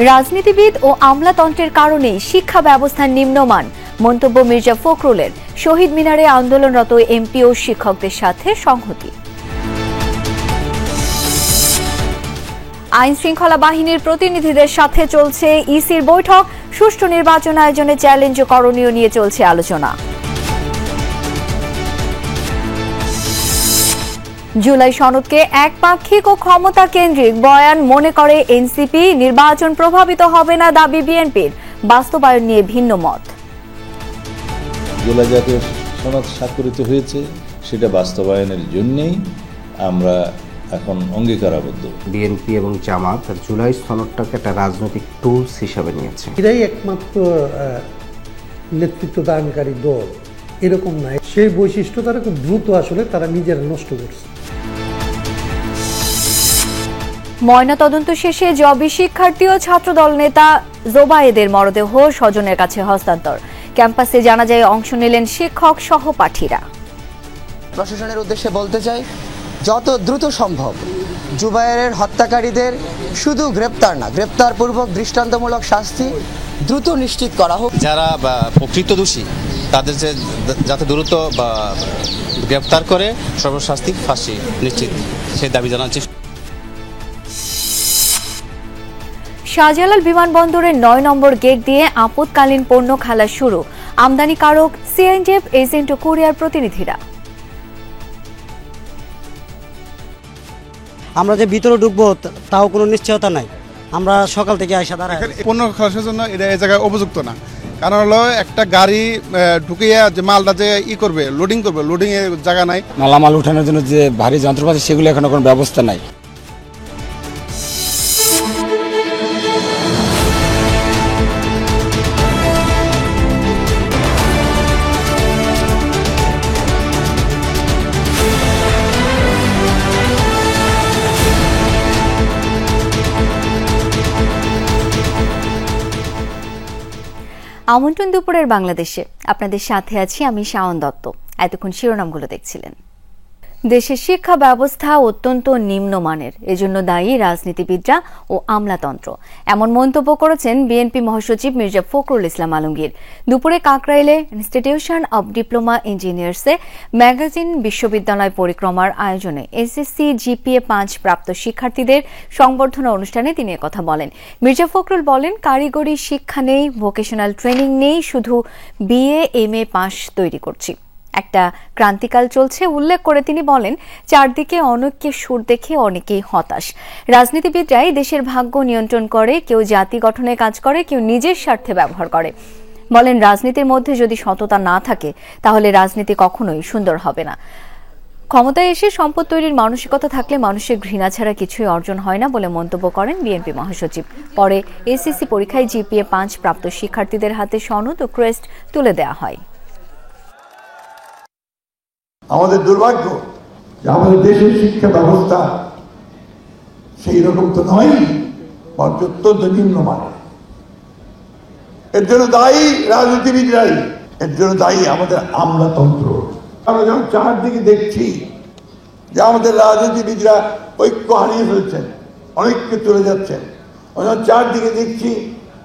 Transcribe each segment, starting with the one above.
রাজনীতিবিদ ও আমলাতন্ত্রের কারণে শিক্ষা ব্যবস্থার নিম্নমান, মন্তব্য মির্জা ফখরুলের। শহীদ মিনারে আন্দোলনরত এমপি ও শিক্ষকদের সাথে সংহতি। আইন শৃঙ্খলা বাহিনীর প্রতিনিধিদের সাথে চলছে ইসির বৈঠক। সুষ্ঠু নির্বাচন আয়োজনে চ্যালেঞ্জ ও করণীয় নিয়ে চলছে আলোচনা। জুলাই সনদকে একপাক্ষিক ও ক্ষমতা কেন্দ্রিক বয়ান মনে করে এনসিপি। নির্বাচন প্রভাবিত হবে না দাবি বিএনপির, বাস্তবায়ন নিয়ে ভিন্ন মত। জুলাই জাতীয় সনদ স্বাক্ষরিত হয়েছে, সেটা বাস্তবায়নের জন্যই আমরা এখন অঙ্গীকারাবদ্ধ। বিএনপি এবং জামাত জুলাই সনদটাকে একটা রাজনৈতিক টুলস হিসাবে নিয়েছে। এরাই একমাত্র নেতৃত্ব দানকারী দল, এরকম নয়। সেই বৈশিষ্ট্য তারা খুব দ্রুত আসলে তারা নিজেরা নষ্ট করছে। ময়নাতদন্ত শেষে জবি শিক্ষার্থী ও ছাত্রদল নেতা জোবায়েদের মরদেহ স্বজনের কাছে হস্তান্তর। ক্যাম্পাসে জানাজায় অংশ নিলেন শিক্ষক সহপাঠীরা। প্রশাসনের উদ্দেশ্যে বলতে চাই, যত দ্রুত সম্ভব জুবায়েরের হত্যাকারীদের শুধু গ্রেপ্তার না, গ্রেপ্তারপূর্বক দৃষ্টান্তমূলক শাস্তি দ্রুত নিশ্চিত করা হোক। যারা প্রকৃত দোষী তাদের যাতে দ্রুত গ্রেপ্তার করে সর্বশাস্তি ফাঁসি নিশ্চিত, সেই দাবি জানাচ্ছি। শাহজালাল বিমানবন্দরের ৯ নম্বর গেট দিয়ে আপৎকালীন পণ্য খালাস শুরু। আমদানিকারক, সিএনজিএফ এজেন্ট ও কুরিয়ার প্রতিনিধিরা। আমরা যে ভিতরে ঢুকবো তাও কোনো নিশ্চয়তা নাই। আমরা সকাল থেকে আইসা দাঁড়াই। পণ্য খালাসের জন্য এটা এই জায়গায় উপযুক্ত না, কারণ হলো একটা গাড়ি ঢুকিয়ে যে মালটা যে করবে, লোডিং করবে, লোডিং এর জায়গা নাই। মালামাল উঠানোর জন্য যে ভারী যন্ত্রপাতি, সেগুলো এখনো কোনো ব্যবস্থা নাই। আমন্ত্রণ দুপুরের বাংলাদেশে, আপনাদের সাথে আছি আমি শাওন দত্ত। এতক্ষণ শিরোনামগুলো দেখছিলেন। দেশের শিক্ষা ব্যবস্থা অত্যন্ত নিম্নমানের, এজন্য দায়ী রাজনীতিবিদরা ও আমলাতন্ত্র, এমন মন্তব্য করেছেন বিএনপি মহাসচিব মির্জা ফখরুল ইসলাম আলমগীর। দুপুরে কাকরাইলে ইনস্টিটিউশন অব ডিপ্লোমা ইঞ্জিনিয়ার্সে ম্যাগাজিন বিশ্ববিদ্যালয় পরিক্রমার আয়োজনে এসএসসি জিপিএ 5 প্রাপ্ত শিক্ষার্থীদের সংবর্ধনা অনুষ্ঠানে তিনি একথা বলেন। মির্জা ফখরুল বলেন, কারিগরি শিক্ষা নেই, ভোকেশনাল ট্রেনিং নেই, শুধু বিএ এমএ পাস তৈরি করছি। একটা ক্রান্তিকাল চলছে উল্লেখ করে তিনি বলেন, চারদিকে অনৈক্যের সুর দেখে অনেকেই হতাশ। রাজনীতিবিদরাই দেশের ভাগ্য নিয়ন্ত্রণ করে, কেউ জাতি গঠনে কাজ করে, কেউ নিজের স্বার্থে ব্যবহার করে। বলেন, রাজনীতির মধ্যে যদি সততা না থাকে তাহলে রাজনীতি কখনোই সুন্দর হবে না। ক্ষমতায় এসে সম্পদ তৈরির মানসিকতা থাকলে মানুষের ঘৃণা ছাড়া কিছুই অর্জন হয় না বলে মন্তব্য করেন বিএনপি মহাসচিব। পরে এসএসসি পরীক্ষায় জিপিএ 5 প্রাপ্ত শিক্ষার্থীদের হাতে সনদ ও ক্রেস্ট তুলে দেওয়া হয়। আমাদের দুর্ভাগ্য যে আমাদের দেশের শিক্ষা ব্যবস্থা সেই রকম তো নয়, বরঞ্চ অত্যন্ত নিম্নমানের। এর জন্য দায়ী রাজনীতিবিদরাই, এর জন্য দায়ী আমাদের আমলাতন্ত্র। আমরা যখন চারদিকে দেখছি যে আমাদের রাজনীতিবিদরা ঐক্য হারিয়ে ফেলছেন, অনৈক্যে চলে যাচ্ছেন, যখন চারদিকে দেখছি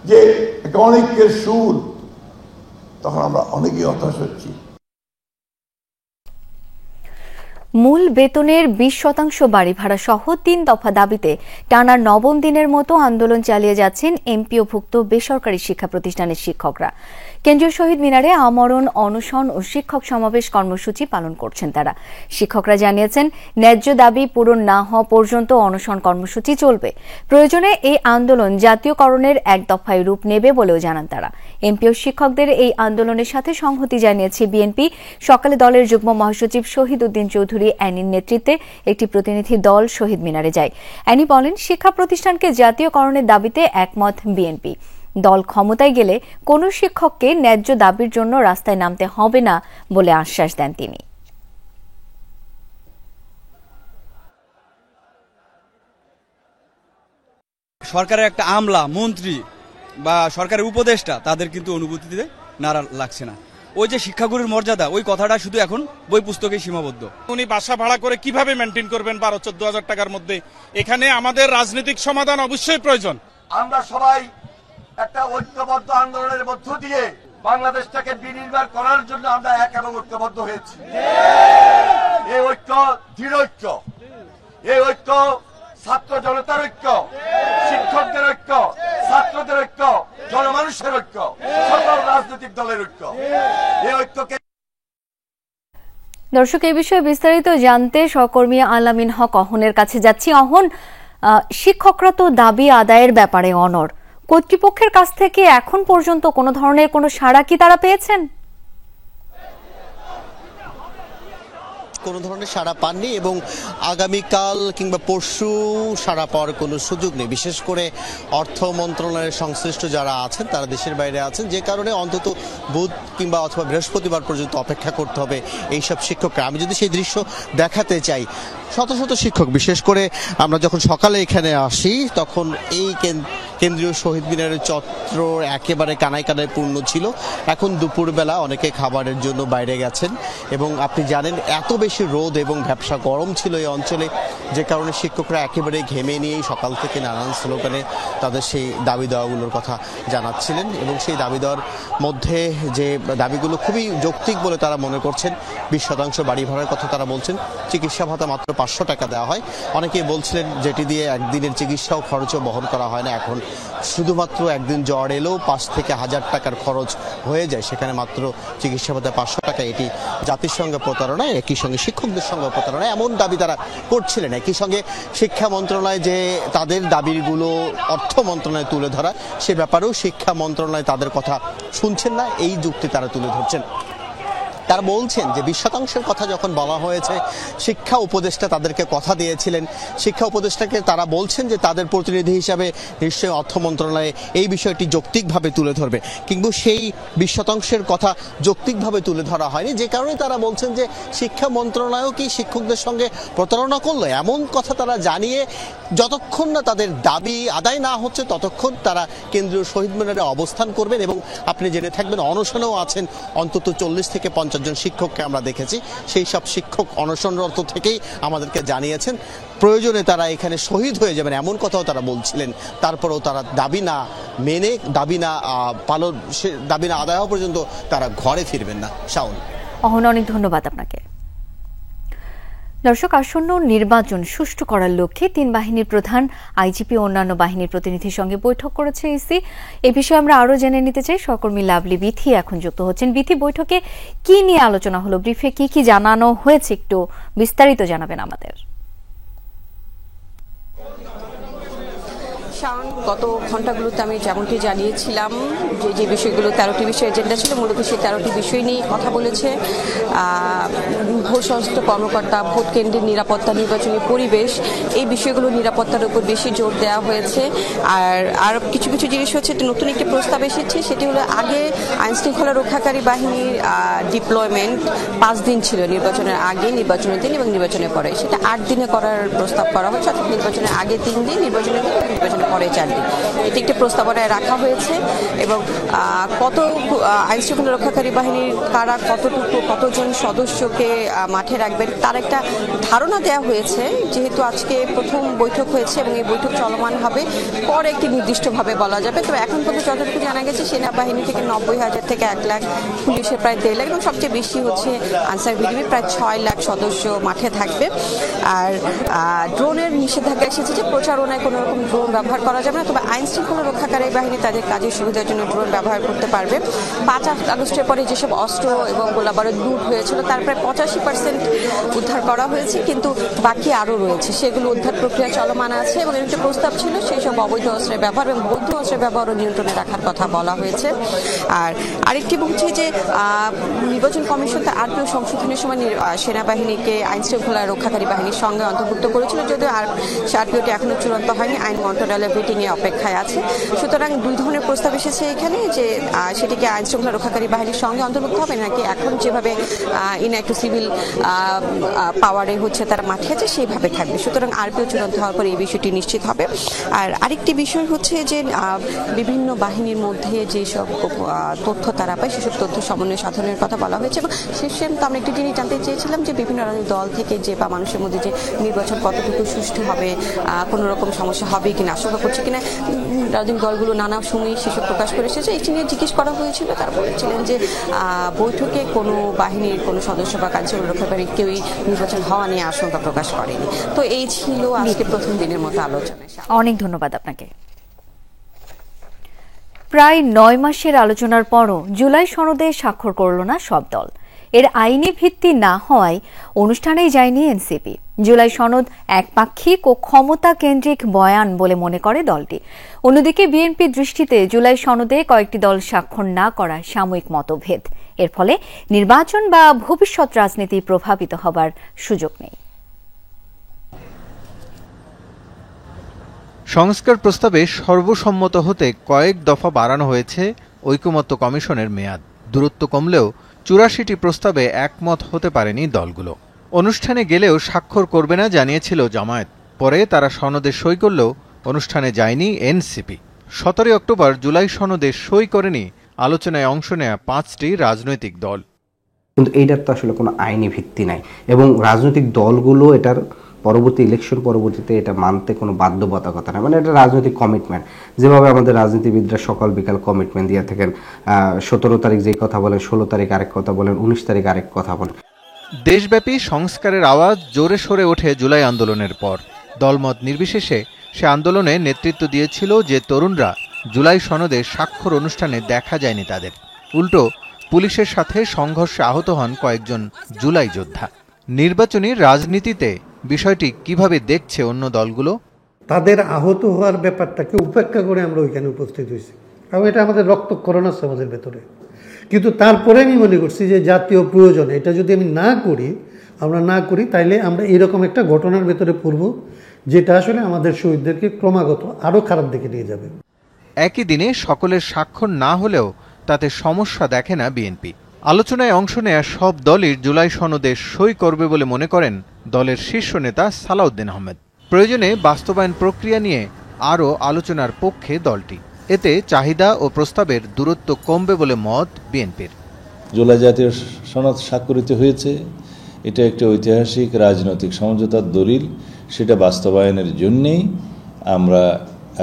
যে একটা অনৈক্যের সুর, তখন আমরা অনেকেই হতাশ হচ্ছি। মূল বেতনের 20% বাড়ি ভাড়া সহ 3 দফা দাবিতে টানা 9ম দিনের মতো আন্দোলন চালিয়ে যাচ্ছেন এমপিওভুক্ত বেসরকারি শিক্ষা প্রতিষ্ঠানের শিক্ষকরা। কেন্দ্রীয় শহীদ মিনারে আমরণ, অনশন ও শিক্ষক সমাবেশ কর্মসূচি পালন করছেন তারা। শিক্ষকরা জানিয়েছেন, ন্যায্য দাবি পূরণ না হওয়া পর্যন্ত অনশন কর্মসূচি চলবে। প্রয়োজনে এই আন্দোলন জাতীয়করণের এক দফায় রূপ নেবে বলেও জানান তারা। এমপিও শিক্ষকদের এই আন্দোলনের সাথে সংহতি জানিয়েছে বিএনপি। সকালে দলের যুগ্ম মহাসচিব শহীদ উদ্দিন চৌধুরী অ্যানির নেতৃত্বে একটি প্রতিনিধি দল শহীদ মিনারে যায়। অ্যানি বলেন, শিক্ষা প্রতিষ্ঠানকে জাতীয়করণের দাবিতে একমত বিএনপি। দল ক্ষমতায় গেলে কোনো শিক্ষককে ন্যায্য দাবির জন্য রাস্তায় নামতে হবে না বলে আশ্বাস দেন তিনি। সরকারের একটা আমলা, মন্ত্রী বা সরকারের উপদেষ্টা, তাদের কিন্তু অনুভূতিতে নাড়া লাগছে না। ওই যে শিক্ষাগুরুর মর্যাদা, ওই কথাটা শুধু এখন বই পুস্তকে সীমাবদ্ধ। উনি বাসা ভাড়া করে কিভাবে মেনটেন করবেন 12-14 হাজার টাকার মধ্যে? এখানে আমাদের রাজনৈতিক সমাধান অবশ্যই প্রয়োজন। আমরা সবাই একটা ঐক্যবদ্ধ আন্দোলনের মধ্য দিয়ে বাংলাদেশটাকে বিনির্মাণ করার জন্য আমরা এক এবং ঐক্যবদ্ধ হয়েছি। এই ঐক্য দৃঢ় ঐক্য, এই ঐক্য ছাত্র জনতার ঐক্য, শিক্ষকদের ঐক্য, ছাত্রদের ঐক্য, জনমানুষের ঐক্য, সকল রাজনৈতিক দলের ঐক্য। এই ঐক্যকে দর্শক, এই বিষয়ে বিস্তারিত জানতে সহকর্মী আলামিন হক অহনের কাছে যাচ্ছি। অহন, শিক্ষকরা তো দাবি আদায়ের ব্যাপারে অনড়, কর্তৃপক্ষের কাছ থেকে এখন পর্যন্ত কোনো ধরনের কোনো সাড়া কি তারা পেয়েছেন? কোনো ধরনের সাড়া পাননি এবং আগামীকাল কিংবা পরশু সাড়া পাওয়ার কোনো সুযোগ নেই। বিশেষ করে অর্থ মন্ত্রণালয়ের সংশ্লিষ্ট যারা আছেন তারা দেশের বাইরে আছেন, যে কারণে অন্তত বুধ কিংবা অথবা বৃহস্পতিবার পর্যন্ত অপেক্ষা করতে হবে এইসব শিক্ষকরা। আমি যদি সেই দৃশ্য দেখাতে চাই, শত শত শিক্ষক, বিশেষ করে আমরা যখন সকালে এখানে আসি তখন এই কেন্দ্রীয় শহীদ মিনারের চত্বর একেবারে কানায় কানায় পূর্ণ ছিল। এখন দুপুরবেলা অনেকে খাবারের জন্য বাইরে গেছেন এবং আপনি জানেন এত বেশি রোদ এবং ভ্যাপসা গরম ছিল এই অঞ্চলে, যে কারণে শিক্ষকরা একেবারে ঘেমে নিয়েই সকাল থেকে নানান স্লোগানে তাদের সেই দাবি দেওয়াগুলোর কথা জানাচ্ছিলেন এবং সেই দাবি দেওয়ার মধ্যে যে দাবিগুলো খুবই যৌক্তিক বলে তারা মনে করছেন। 20% বাড়ি ভাড়ার কথা তারা বলছেন, চিকিৎসা ভাতা মাত্র 500 টাকা দেওয়া হয়। অনেকেই বলছিলেন যেটি দিয়ে একদিনের চিকিৎসাও খরচও বহন করা হয় না, এখন শুধুমাত্র একদিন জ্বর এলেও 5 থেকে 1000 টাকার খরচ হয়ে যায়, সেখানে মাত্র চিকিৎসা ভাতা 500 টাকা। এটি জাতির সঙ্গে প্রতারণা, একই সঙ্গে শিক্ষকদের সঙ্গে প্রতারণা, এমন দাবি তারা করছিলেন। একই সঙ্গে শিক্ষা মন্ত্রণালয় যে তাদের দাবিগুলো অর্থ মন্ত্রণালয়ে তুলে ধরা, সে ব্যাপারেও শিক্ষা মন্ত্রণালয় তাদের কথা শুনছেন না, এই যুক্তি তারা তুলে ধরছেন। তারা বলছেন যে 20% কথা যখন বলা হয়েছে, শিক্ষা উপদেষ্টা তাদেরকে কথা দিয়েছিলেন, শিক্ষা উপদেষ্টাকে তারা বলছেন যে তাদের প্রতিনিধি হিসাবে নিশ্চয়ই অর্থ মন্ত্রণালয়ে এই বিষয়টি যৌক্তিকভাবে তুলে ধরবে, কিন্তু সেই 20% কথা যৌক্তিকভাবে তুলে ধরা হয়নি, যে কারণে তারা বলছেন যে শিক্ষা মন্ত্রণালয় কি শিক্ষকদের সঙ্গে প্রতারণা করলো, এমন কথা তারা জানিয়ে যতক্ষণ না তাদের দাবি আদায় না হচ্ছে ততক্ষণ তারা কেন্দ্রীয় শহীদ মিনারে অবস্থান করবেন। এবং আপনি জেনে থাকবেন অনশনেও আছেন অন্তত 40 থেকে 50 জন শিক্ষককে আমরা দেখেছি। সেই সব শিক্ষক অনশনরত থেকেই আমাদেরকে জানিয়েছেন প্রয়োজনে তারা এখানে শহীদ হয়ে যাবেন, এমন কথাও তারা বলছিলেন। তারপরেও তারা দাবি না মেনে, দাবি না আদায় হওয়া পর্যন্ত তারা ঘরে ফিরবেন না। শাওন, অহন, অনেক ধন্যবাদ আপনাকে। দর্শক, আসন্ন নির্বাচন সুষ্ঠু করার লক্ষ্যে 3 বাহিনীর প্রধান, আইজিপি ও অন্যান্য বাহিনীর প্রতিনিধির সঙ্গে বৈঠক করেছে ইসি। এই বিষয়ে আমরা আরো জেনে নিতে চাই। সহকর্মী লাভলি বিথি এখন যুক্ত হচ্ছেন। বিথি, বৈঠকে কি নিয়ে আলোচনা হলো, ব্রিফে কি কি জানানো হয়েছে, একটু বিস্তারিত জানাবেন আমাদের। গত ঘন্টাগুলোতে আমি যেমনটি জানিয়েছিলাম যে বিষয়গুলো 13টি বিষয় এজেন্ডা ছিল, মূলত সেই 13টি বিষয় নিয়ে কথা বলেছে ভোট সংশ্লিষ্ট কর্মকর্তা, ভোট কেন্দ্রের নিরাপত্তা, নির্বাচনী পরিবেশ, এই বিষয়গুলো নিরাপত্তার উপর বেশি জোর দেওয়া হয়েছে। আর কিছু কিছু জিনিস হচ্ছে, নতুন একটি প্রস্তাব এসেছে, সেটি হলো আগে আইন শৃঙ্খলা রক্ষাকারী বাহিনীর ডিপ্লয়মেন্ট 5 দিন ছিল, নির্বাচনের আগে, নির্বাচনের দিন এবং নির্বাচনের পরে, সেটা 8 দিনে করার প্রস্তাব করা হয়েছে, অর্থাৎ নির্বাচনের আগে 3 দিন, নির্বাচনের দিন, নির্বাচনের পরে 4 দিন। এটি একটি প্রস্তাবনায় রাখা হয়েছে এবং কত আইন শৃঙ্খলা রক্ষাকারী বাহিনীর কারা কতজন সদস্যকে মাঠে রাখবেন তার একটা ধারণা দেওয়া হয়েছে। যেহেতু আজকে প্রথম বৈঠক হয়েছে এবং এই বৈঠক চলমান হবে, পরে একটি নির্দিষ্টভাবে বলা যাবে। তবে এখন পর্যন্ত যতটুকু জানা গেছে, সেনাবাহিনী থেকে 90,000 থেকে 1 লাখ, পুলিশের প্রায় 1.5 লাখ এবং সবচেয়ে বেশি হচ্ছে আনসার ভিডিপি, প্রায় 6 লাখ সদস্য মাঠে থাকবে। আর ড্রোনের নিষেধাজ্ঞা এসেছে যে প্রচারণায় কোনো রকম ড্রোন ব্যবহার করা যাবে না, তবে আইন শৃঙ্খলা রক্ষাকারী বাহিনী তাদের কাজের সুবিধার জন্য ড্রোন ব্যবহার করতে পারবে। 5 আগস্টের পরে যেসব অস্ত্র এবং গোলাবারুদ লুট হয়েছিল তার প্রায় 85% উদ্ধার করা হয়েছে, কিন্তু বাকি আরও রয়েছে, সেগুলো উদ্ধার প্রক্রিয়া চলমান আছে। এবং এর একটা প্রস্তাব ছিল সেই সব অবৈধ অস্ত্রের ব্যবহার এবং বৈধ অস্ত্রের ব্যবহারও নিয়ন্ত্রণে রাখার কথা বলা হয়েছে। আর আরেকটি বলছে যে নির্বাচন কমিশন তার আরপিও সংশোধনের সময় সেনাবাহিনীকে আইন শৃঙ্খলা রক্ষাকারী বাহিনীর সঙ্গে অন্তর্ভুক্ত করেছিল, যদিও আরপিওটি এখনো চূড়ান্ত হয়নি, আইন মন্ত্রণালয়ের মিটিংয়ে অপেক্ষায় আছে। সুতরাং 2 ধরনের প্রস্তাব এসেছে এখানে, যে সেটিকে আইন শৃঙ্খলা রক্ষাকারী বাহিনীর সঙ্গে অন্তর্ভুক্ত হবে নাকি এখন যেভাবে ইনঅ্যাক্টিভ সিভিল পাওয়ারে হচ্ছে তারা মাঠে আছে সেইভাবে থাকবে। সুতরাং আরপিও চূড়ান্ত হওয়ার পরে এই বিষয়টি নিশ্চিত হবে। আর আরেকটি বিষয় হচ্ছে যে বিভিন্ন বাহিনীর মধ্যে যেসব তথ্য তারা পায় সেসব তথ্য সমন্বয় সাধনের কথা বলা হয়েছে। এবং শেষে তো আমরা একটি জিনিস জানতে চেয়েছিলাম যে বিভিন্ন রাজনৈতিক দল থেকে যে বা মানুষের মধ্যে যে নির্বাচন কতটুকু সুষ্ঠু হবে, কোনো রকম সমস্যা হবে কিনা, আশঙ্কা করছে কিনা। রাজনৈতিক দলগুলো নানা সময় সেসব প্রকাশ করে এসেছে, এটি নিয়ে জিজ্ঞেস করা হয়েছিল। তারা বলেছিলেন যে বৈঠকে কোনো বাহিনীর কোনো সদস্য বা কার্যালয় রক্ষাকারী কেউই নির্বাচন হওয়া নিয়ে আশঙ্কা প্রকাশ করেনি। তো এই ছিল আজকে প্রথম দিনের মতো আলোচনা। অনেক ধন্যবাদ আপনাকে। প্রায় 9 মাসের আলোচনার পরও জুলাই সনদে স্বাক্ষর করল না সব দল। এর আইনি ভিত্তি না হওয়ায় অনুষ্ঠানেই যায়নি এনসিপি। জুলাই সনদ একপাক্ষিক ও ক্ষমতা কেন্দ্রিক বয়ান বলে মনে করে দলটি। অন্যদিকে বিএনপি দৃষ্টিতে জুলাই সনদে কয়েকটি দল স্বাক্ষর না করা সাময়িক মতভেদ। এর ফলে নির্বাচন বা ভবিষ্যৎ রাজনীতি প্রভাবিত হবার সুযোগ নেই। সংস্কার প্রস্তাবে সর্বসম্মত হতে কয়েক দফা বাড়ানো হয়েছে ঐকমত্য কমিশনের মেয়াদ। দূরত্ব কমলেও 84টি প্রস্তাবে একমত হতে পারেনি দলগুলো। অনুষ্ঠানে গেলেও স্বাক্ষর করবে না জানিয়েছিল জামায়াত। পরে তারা সনদে সই করলেও অনুষ্ঠানে যায়নি এনসিপি। 17 অক্টোবর জুলাই সনদে সই করেনি আলোচনায় অংশ নেয়া 5টি রাজনৈতিক দল। কিন্তু এইটার তো আসলে কোনো আইনি ভিত্তি নাই এবং রাজনৈতিক দলগুলো এটার পরবর্তী ইলেকশন পরবর্তীতে এটা মানতে কোনো বাধ্যবাধকতা নেই। মানে এটা রাজনৈতিক কমিটমেন্ট, যেভাবে আমাদের রাজনীতিবিদরা সকাল বিকাল কমিটমেন্ট দিয়ে থাকেন। 17 তারিখ যেই কথা বলেন, 16 তারিখ আরেক কথা বলেন, 19 তারিখ আরেক কথা বলেন। দেশব্যাপী সংস্কারের আওয়াজ জোরে সোরে ওঠে জুলাই আন্দোলনের পর। দলমত নির্বিশেষে সে আন্দোলনে নেতৃত্ব দিয়েছিল যে তরুণরা জুলাই সনদে স্বাক্ষর অনুষ্ঠানে দেখা যায়নি তাদের। উল্টো পুলিশের সাথে সংঘর্ষে আহত হন কয়েকজন জুলাই যোদ্ধা। নির্বাচনী রাজনীতিতে বিষয়টি কিভাবে দেখছে অন্য দলগুলো? তাদের আহত হওয়ার ব্যাপারটাকে উপেক্ষা করে আমরা ওইখানে উপস্থিত হয়েছি, এবং এটা আমাদের রক্তক্ষরণ আছে আমাদের ভেতরে। কিন্তু তারপরে আমি মনে করছি যে জাতীয় প্রয়োজন, এটা যদি আমরা না করি তাইলে আমরা এরকম একটা ঘটনার ভেতরে পড়ব, যেটা আসলে আমাদের শহীদদেরকে ক্রমাগত আরও খারাপ দিকে নিয়ে যাবে। একই দিনে সকলের স্বাক্ষর না হলেও তাতে সমস্যা দেখে না বিএনপি। আলোচনায় অংশ নেয়া সব দলই জুলাই সনদে সই করবে বলে মনে করেন দলের শীর্ষ নেতা সালাউদ্দিন আহমেদ। প্রয়োজনে বাস্তবায়ন প্রক্রিয়া নিয়ে আরও আলোচনার পক্ষে দলটি। এতে চাহিদা ও প্রস্তাবের দূরত্ব কমবে বলে মত বিএনপির। জুলাই জাতীয় সনদ স্বাক্ষরিত হয়েছে, এটা একটি ঐতিহাসিক রাজনৈতিক সমঝোতার দলিল। সেটা বাস্তবায়নের জন্যেই আমরা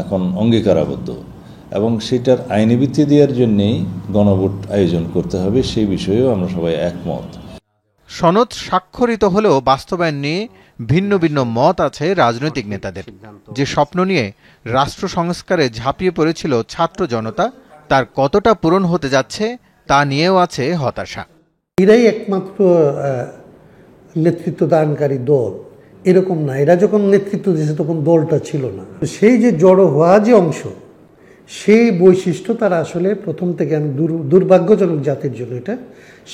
এখন অঙ্গীকারাবদ্ধ, এবং সেটার আইনি ভিত্তি দেওয়ার জন্যেই গণভোট আয়োজন করতে হবে, সেই বিষয়েও আমরা সবাই একমত। সনদ স্বাক্ষরিত হলেও বাস্তবায়ন নিয়ে ভিন্ন ভিন্ন মত আছে রাজনৈতিক নেতাদের। যে স্বপ্ন নিয়ে রাষ্ট্র সংস্কারে ঝাঁপিয়ে পড়েছিল ছাত্র জনতা, তার কতটা পূরণ হতে যাচ্ছে তা নিয়েও আছে হতাশা। এরাই একমাত্র নেতৃত্ব দানকারী দল, এরকম না। এরা যখন নেতৃত্ব দিয়েছে তখন দলটা ছিল না। সেই যে জড়ো হওয়া যে অংশ, সেই বৈশিষ্ট্য তারা আসলে প্রথম থেকে, আমি দুর্ভাগ্যজনক জাতির জন্য এটা,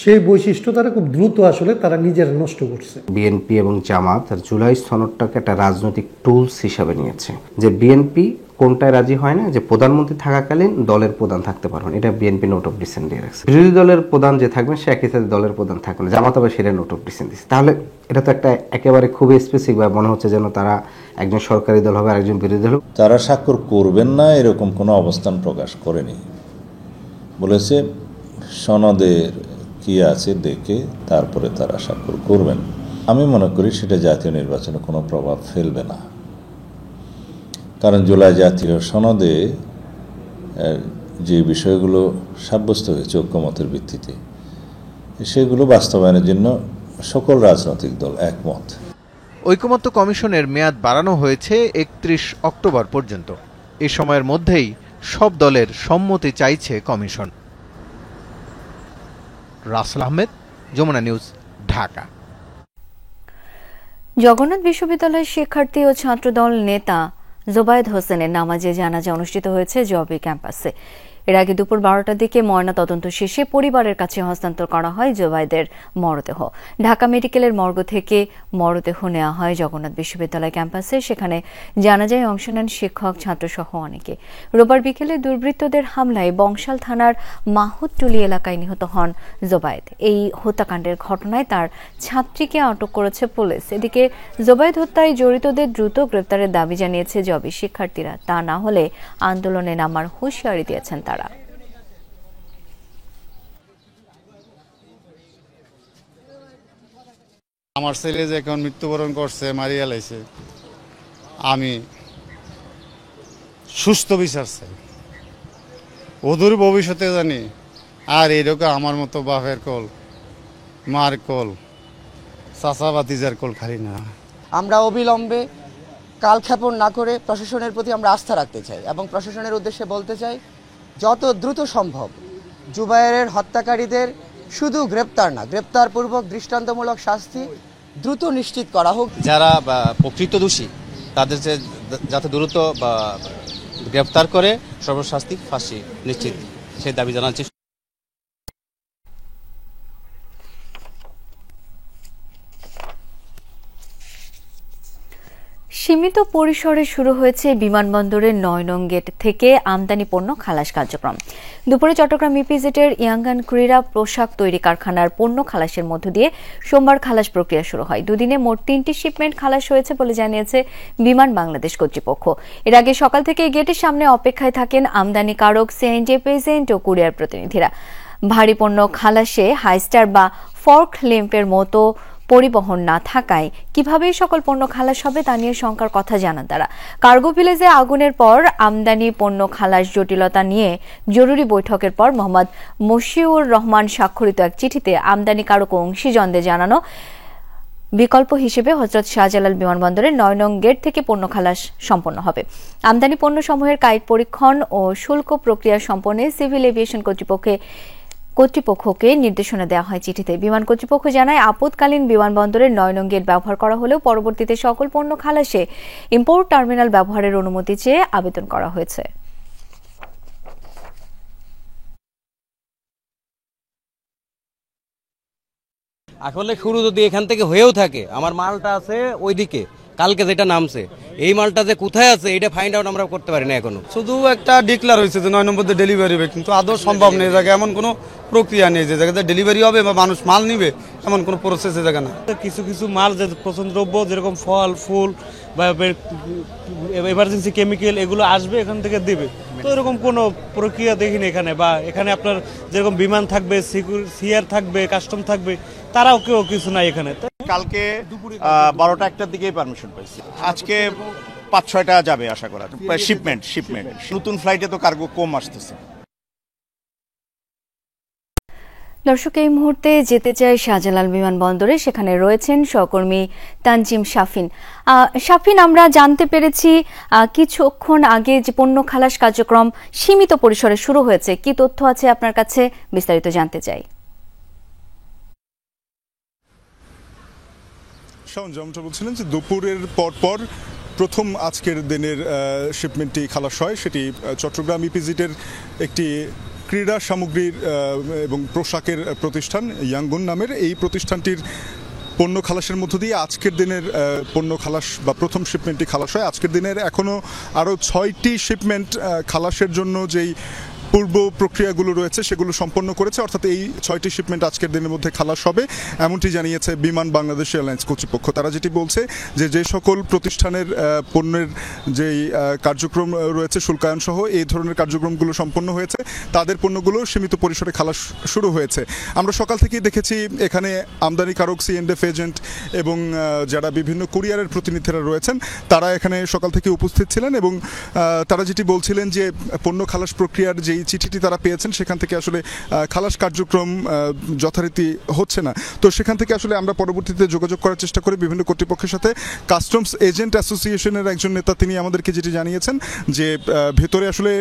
সেই বৈশিষ্ট্য তারা খুব দ্রুত আসলে তারা নিজেরা নষ্ট করছে। বিএনপি এবং জামাত জুলাই সনদটাকে একটা রাজনৈতিক টুলস হিসাবে নিয়েছে। যে বিএনপি কোনটায় রাজি হয় না, যে প্রধানমন্ত্রী থাকাকালীন দলের প্রধান থাকতে পারবেন, এটা বিএনপি নোট অফ ডিসেন্ট দিয়ে রাখছে। বিরোধী দলের প্রধান যে থাকবেন সে একই সাথে দলের প্রধান থাকবেন, জামাত আবার সেটা নোট অফ ডিসেন্ট দিচ্ছে। তাহলে এটা তো একটা একেবারে খুবই স্পেসিফিক ভাবে মনে হচ্ছে যেন তারা একজন সরকারি দল হবে আর একজন বিরোধী দল। তারা স্বাক্ষর করবেন না এরকম কোনো অবস্থান প্রকাশ করেনি। বলেছে সনদের কি আছে দেখে তারপরে তারা স্বাক্ষর করবেন। আমি মনে করি সেটা জাতীয় নির্বাচনে কোনো প্রভাব ফেলবে না, কারণ জুলাই জাতীয় সনদে যে বিষয়গুলো সাব্যস্ত হয়েছে ঐক্যমতের ভিত্তিতে, সেগুলো বাস্তবায়নের জন্য সকল রাজনৈতিক দল একমত। ঐকমত্য কমিশনের মেয়াদ বাড়ানো হয়েছে 31 অক্টোবর পর্যন্ত। এ সময়ের মধ্যেই সব দলের সম্মতি চাইছে কমিশন। রাসেল আহমেদ, যমুনা নিউজ, ঢাকা। জগন্নাথ বিশ্ববিদ্যালয়ের শিক্ষার্থী ও ছাত্রদল নেতা জোবায়েদ হোসেনের নামাজে জানাজা অনুষ্ঠিত হয়েছে জবি ক্যাম্পাসে। এর আগে দুপুর 12টার দিকে ময়না তদন্ত শেষে পরিবারের কাছে হস্তান্তর করা হয় জোবায়েদের মরদেহ। ঢাকা মেডিকেলের মর্গ থেকে মরদেহ নেওয়া হয় জগন্নাথ বিশ্ববিদ্যালয় ক্যাম্পাসে। সেখানে জানাজায় অংশ নেন শিক্ষক, ছাত্রসহ অনেকে। রোববার বিকেলে দুর্বৃত্তদের হামলায় বংশাল থানার মাহুদটুলি এলাকায় নিহত হন জোবায়েদ। এই হত্যাকাণ্ডের ঘটনায় তার ছাত্রীকে আটক করেছে পুলিশ। এদিকে জোবায়েদ হত্যায় জড়িতদের দ্রুত গ্রেপ্তারের দাবি জানিয়েছে জবি শিক্ষার্থীরা। তা না হলে আন্দোলনে নামার হুঁশিয়ারি দিয়েছেন তারা। আমার ছেলে যে এখন মৃত্যুবরণ করছে, মারিয়া লাইছে, আমি সুস্থ বিচার চাই, ওদের ভবিষ্যতে জানি আর এরকম আমার মতো বাপের কোল মার কোল চাচা বাতিজার কোল খালি না। আমরা অবিলম্বে কালক্ষেপণ না করে প্রশাসনের প্রতি আমরা আস্থা রাখতে চাই এবং প্রশাসনের উদ্দেশ্যে বলতে চাই, যত দ্রুত সম্ভব জুবায়েরের হত্যাকারীদের শুধু গ্রেপ্তার না, গ্রেপ্তারপূর্বক দৃষ্টান্তমূলক শাস্তি দ্রুত নিশ্চিত করা হোক। যারা প্রকৃত দোষী তাদের যাতে দ্রুত গ্রেপ্তার করে সর্বশাস্তি ফাঁসি নিশ্চিত সেই দাবি জানাচ্ছি। সীমিত পরিসরে শুরু হয়েছে বিমানবন্দরের ৯ নং গেট থেকে আমদানি পণ্য খালাস কার্যক্রম। দুপুরে চট্টগ্রাম ইপিজেডের ইয়াঙ্গান ক্রীড়া পোশাক তৈরি কারখানার পণ্য খালাসের মধ্য দিয়ে সোমবার খালাস প্রক্রিয়া শুরু হয়। দুদিনে মোট ৩টি শিপমেন্ট খালাস হয়েছে বলে জানিয়েছে বিমান বাংলাদেশ কর্তৃপক্ষ। এর আগে সকাল থেকে গেটের সামনে অপেক্ষায় থাকেন আমদানিকারক, সিএনজি এজেন্ট ও কুরিয়ার প্রতিনিধিরা। ভারী পণ্য খালাসে হাইস্টার বা ফর্ক লিম্পের মতো পরিবহন না থাকায় কিভাবে সকল পণ্য খালাস হবে তা নিয়ে শঙ্কার কথা জানান তারা। কার্গো ভিলেজে আগুনের পর আমদানি পণ্য খালাস জটিলতা নিয়ে জরুরি বৈঠকের পর মোহাম্মদ মশিউর রহমান স্বাক্ষরিত এক চিঠিতে আমদানিকারক ও অংশীজনদের জানানো বিকল্প হিসেবে হযরত শাহজালাল বিমানবন্দরের ৯ নং গেট থেকে পণ্য খালাস সম্পন্ন হবে। আমদানি পণ্য সমূহের কায়িক পরীক্ষণ ও শুল্ক প্রক্রিয়া সম্পন্নে সিভিল এভিয়েশন কর্তৃপক্ষকে নির্দেশনা দেওয়া হয় চিঠিতে। বিমান কর্তৃপক্ষ জানায়, আপৎকালীন বিমানবন্দরের ৯ নং গেট ব্যবহার করা হলেও পরবর্তীতে সকল পণ্য খালাসে ইম্পোর্ট টার্মিনাল ব্যবহারের অনুমতি চেয়ে আবেদন করা হয়েছে। আসলে শুরু যদি এখান থেকে হয়েও থাকে, আমার মালটা আছে ওইদিকে, কালকে যেটা নামছে, এই মালটা যে কোথায় আছে এটা ফাইন্ড আউট আমরা করতে পারি না এখনো। শুধু একটা ডিক্লার হয়েছে যে ৯ নম্বর ডেলিভারি হবে, কিন্তু আদৌ সম্ভব নেই। জায়গায় এমন কোনো প্রক্রিয়া নেই যে জায়গাতে ডেলিভারি হবে বা মানুষ মাল নিবে, এমন কোনো প্রসেস জায়গা না। কিছু কিছু মাল যে পচন দ্রব্য, যেরকম ফল ফুল বা এমার্জেন্সি কেমিক্যাল, এগুলো আসবে এখান থেকে দিবে। তো এরকম কোনো প্রক্রিয়া দেখিনি এখানে। বা এখানে আপনার যেরকম বিমান থাকবে, সিআর থাকবে, কাস্টম থাকবে, তারাও কেউ কিছু নাই এখানে। কালকে ১২টা ১টার দিকেই পারমিশন পাইছি, আজকে ৫-৬টা যাবে আশা করা। শিপমেন্ট নতুন ফ্লাইটে তো কার্গো কম আসতেছে। দর্শক, এই মুহূর্তে যেতে চাই শাহজালাল বিমানবন্দরে। সেখানে রয়েছেন সহকর্মী তানজিম শাফিন। শাফিন, আমরা জানতে পেরেছি কিছুক্ষণ আগে যে পণ্য খালাস কার্যক্রম সীমিত পরিসরে শুরু হয়েছে, কি তথ্য আছে আপনার কাছে, বিস্তারিত জানতে চাই। যেমনটা বলছিলেন যে দুপুরের পর প্রথম আজকের দিনের শিপমেন্টটি খালাস হয়। সেটি চট্টগ্রাম ইপিজেডের একটি ক্রীড়া সামগ্রীর এবং পোশাকের প্রতিষ্ঠান ইয়াঙ্গুন নামের। এই প্রতিষ্ঠানটির পণ্য খালাসের মধ্য দিয়ে আজকের দিনের পণ্য খালাস বা প্রথম শিপমেন্টটি খালাস হয়। আজকের দিনের এখনও আরও 6টি শিপমেন্ট খালাসের জন্য যেই পূর্ব প্রক্রিয়াগুলো রয়েছে সেগুলো সম্পন্ন করেছে, অর্থাৎ এই 6টি শিপমেন্ট আজকের দিনের মধ্যে খালাস হবে, এমনটি জানিয়েছে বিমান বাংলাদেশ এয়ারলাইন্স কর্তৃপক্ষ। তারা যেটি বলছে যে সকল প্রতিষ্ঠানের পণ্যের যেই কার্যক্রম রয়েছে শুল্কায়ন সহ এই ধরনের কার্যক্রমগুলো সম্পন্ন হয়েছে, তাদের পণ্যগুলো সীমিত পরিসরে খালাস শুরু হয়েছে। আমরা সকাল থেকেই দেখেছি এখানে আমদানিকারক, সিএনডি এজেন্ট এবং যারা বিভিন্ন কুরিয়ারের প্রতিনিধিরা রয়েছেন তারা এখানে সকাল থেকে উপস্থিত ছিলেন এবং তারা যেটি বলছিলেন যে পণ্য খালাস প্রক্রিয়ার যেই চিঠিটি তারা পেয়েছেন সেখান থেকে আসলে খালাস কার্যক্রম যথারীতি হচ্ছে না। তো সেখান থেকে আসলে আমরা পরবর্তীতে যোগাযোগ করার চেষ্টা করি বিভিন্ন কর্তৃপক্ষের সাথে। কাস্টমস এজেন্ট অ্যাসোসিয়েশনের একজন নেতা তিনি আমাদেরকে যেটি জানিয়েছেন যে ভেতরে আসলে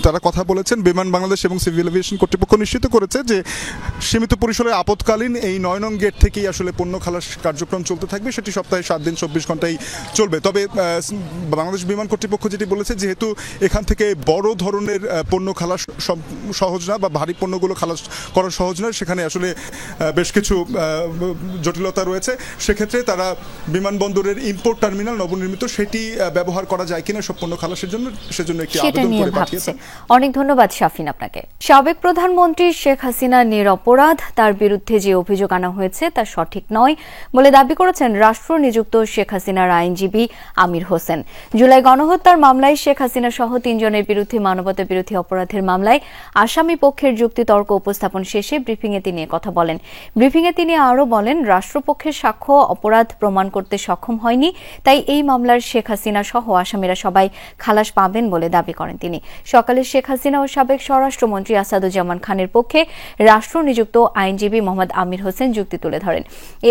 তারা কথা বলেছেন, বিমান বাংলাদেশ এবং সিভিল এভিয়েশন কর্তৃপক্ষ নিশ্চিত করেছে যে সীমিত পরিসরে আপৎকালীন এই ৯ নং গেট থেকেই আসলে পণ্য খালাস কার্যক্রম চলতে থাকবে। সেটি সপ্তাহে 7 দিন 24 ঘন্টাই চলবে। তবে বাংলাদেশ বিমান কর্তৃপক্ষ যেটি বলেছে, যেহেতু এখান থেকে বড় ধরনের পণ্য খালাস সহজ না বা ভারী পণ্যগুলো খালাস করা সহজ নয়, সেখানে আসলে বেশ কিছু জটিলতা রয়েছে। সেক্ষেত্রে তারা বিমানবন্দরের ইম্পোর্ট টার্মিনাল নবনির্মিত সেটি ব্যবহার করা যায় কিনা সব পণ্য খালাসের জন্য, সেজন্য একটি আবেদন করে পাঠিয়েছে। অনেক ধন্যবাদ শাফিন আপনাকে। সাবেক প্রধানমন্ত্রী শেখ হাসিনা নিরপরাধ, তার বিরুদ্ধে যে অভিযোগ আনা হয়েছে তা সঠিক নয় বলে দাবি করেছেন রাষ্ট্র নিযুক্ত শেখ হাসিনার আইনজীবী আমির হোসেন। জুলাই গণহত্যার মামলায় শেখ হাসিনা সহ 3 জনের বিরুদ্ধে মানবতা বিরোধী অপরাধের মামলায় আসামি পক্ষের যুক্তিতর্ক উপস্থাপন শেষে ব্রিফিংয়ে তিনি কথা বলেন। ব্রিফিংয়ে তিনি আরও বলেন, রাষ্ট্রপক্ষের সাক্ষ্য অপরাধ প্রমাণ করতে সক্ষম হয়নি, তাই এই মামলার শেখ হাসিনা সহ আসামিরা সবাই খালাস পাবেন বলে দাবি করেন তিনি। সকালে শেখ হাসিনা ও সাবেক স্বরাষ্ট্রমন্ত্রী আসাদুজ্জামান খানের পক্ষে রাষ্ট্রনিযুক্ত আইনজীবী মোহাম্মদ আমির হোসেন যুক্তি তুলে ধরেন।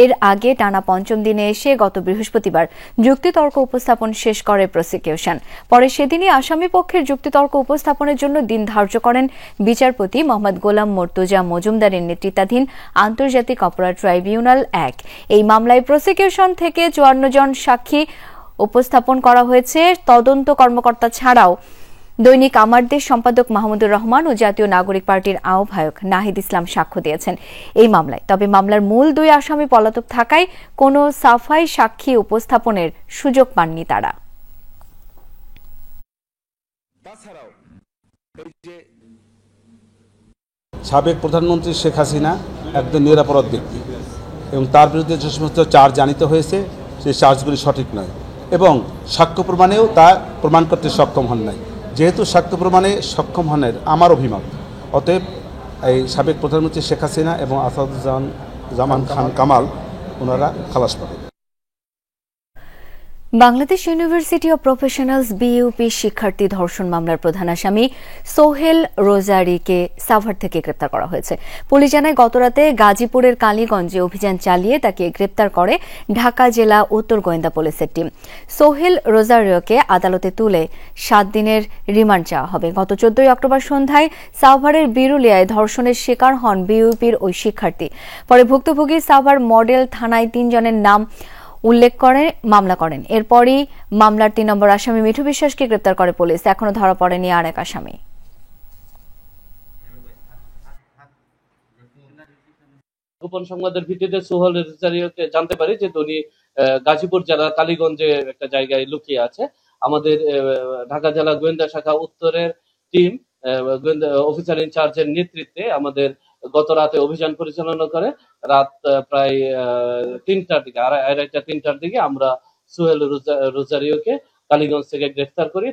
এর আগে টানা পঞ্চম দিনে এসে গত বৃহস্পতিবার যুক্তিতর্ক উপস্থাপন শেষ করে প্রসিকিউশন। পরে সেদিনই আসামি পক্ষের যুক্তিতর্ক উপস্থাপনের জন্য দিন ধার্য করেন বিচারপতি মোহাম্মদ গোলাম মর্তুজা মজুমদারের নেতৃত্বাধীন আন্তর্জাতিক অপরাধ ট্রাইব্যুনাল 1। এই মামলায় প্রসিকিউশন থেকে 54 জন সাক্ষী উপস্থাপন করা হয়েছে। তদন্ত কর্মকর্তা ছাড়াও দৈনিক আমার দেশ সম্পাদক মাহমুদুর রহমান ও জাতীয় নাগরিক পার্টির আহ্বায়ক নাহিদ ইসলাম সাক্ষ্য দিয়েছেন এই মামলায়। তবে মামলার মূল 2 আসামি পলাতক থাকায় কোনো সাফাই সাক্ষী উপস্থাপনের সুযোগ পাননি তারা। সাবেক প্রধানমন্ত্রী শেখ হাসিনা একজন নিরাপরাধ ব্যক্তি এবং তার বিরুদ্ধে যে সমস্ত চার্জ জানিত হয়েছে সেই চার্জগুলি সঠিক নয় এবং সাক্ষ্য প্রমাণেও তা প্রমাণ করতে সক্ষম হন নাই। যেহেতু সাক্ষ্য প্রমাণে সক্ষম হনের আমার অভিমত, অতএব এই সাবেক প্রধানমন্ত্রী শেখ হাসিনা এবং আসাদুজ্জামান খান কামাল ওনারা খালাস পাবেন। Bangladesh university of professionals BUP শিক্ষার্থী ধর্ষণ মামলার প্রধান আসামি সোহেল রোজারিকে সাভার থেকে গ্রেপ্তার করা হয়েছে। পুলিশ জানায়, গতরাতে গাজীপুরের কালীগঞ্জে অভিযান চালিয়ে তাকে গ্রেপ্তার করে ঢাকা জেলা উত্তর গোয়েন্দা পুলিশের টিম। সোহেল রোজারিওকে আদালতে তুলে 7 দিনের রিমান্ড চাওয়া হবে। গত 14 অক্টোবর সন্ধ্যায় সাভারের বিরুলিয়ায় ধর্ষণের শিকার হন বিইউপির ওই শিক্ষার্থী। পরে ভুক্তভোগী সাভার মডেল থানায় 3 জনের নাম উল্লেখ করে মামলা করেন। এরপরই মামলার 3 নম্বর আসামি মিঠু বিশ্বাসকে গ্রেপ্তার করে পুলিশ। এখনো ধরা পড়েনি আর এক আসামি। গোপন সংবাদের ভিত্তিতে সোহেল রোজারিওকে জানতে পারি যে উনি গাজীপুর জেলার কালীগঞ্জে একটা জায়গায় লুকিয়ে আছে। আমাদের ঢাকা জেলা গোয়েন্দা শাখা উত্তরের টিম গোয়েন্দা অফিসার ইনচার্জের নেতৃত্বে আমাদের গত রাতে অভিযান পরিচালনা করে রাত প্রায় 3টার দিকে, 2:30-3টার দিকে আমরা সোহেল রোজারিওকে কালীগঞ্জ থেকে গ্রেফতার করি।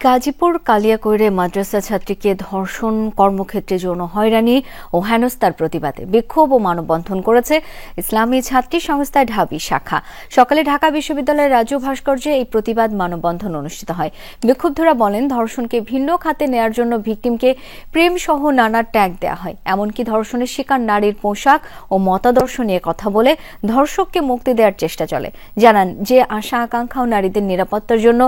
গাজীপুর কালিয়াকৈরে মাদ্রাসা ছাত্রীকে ধর্ষণ, কর্মক্ষেত্রে যৌন হয়রানি ও হেনস্থার প্রতিবাদে বিক্ষোভ ও মানববন্ধন করেছে ইসলামী ছাত্রী সংস্থা ঢাবি শাখা। সকালে ঢাকা বিশ্ববিদ্যালয়ের রাজু ভাস্কর্যে এই প্রতিবাদ মানববন্ধন অনুষ্ঠিত হয়। বিক্ষুব্ধরা বলেন, ধর্ষণকে ভিন্ন খাতে নেয়ার জন্য ভিকটিমকে প্রেম সহ নানা ট্যাগ দেওয়া হয়। এমনকি ধর্ষণের শিকার নারীর পোশাক ও মতাদর্শ নিয়ে কথা বলে ধর্ষককে মুক্তি দেওয়ার চেষ্টা চলে। জানান, যে আশা আকাঙ্ক্ষা ও নারীদের নিরাপত্তার জন্য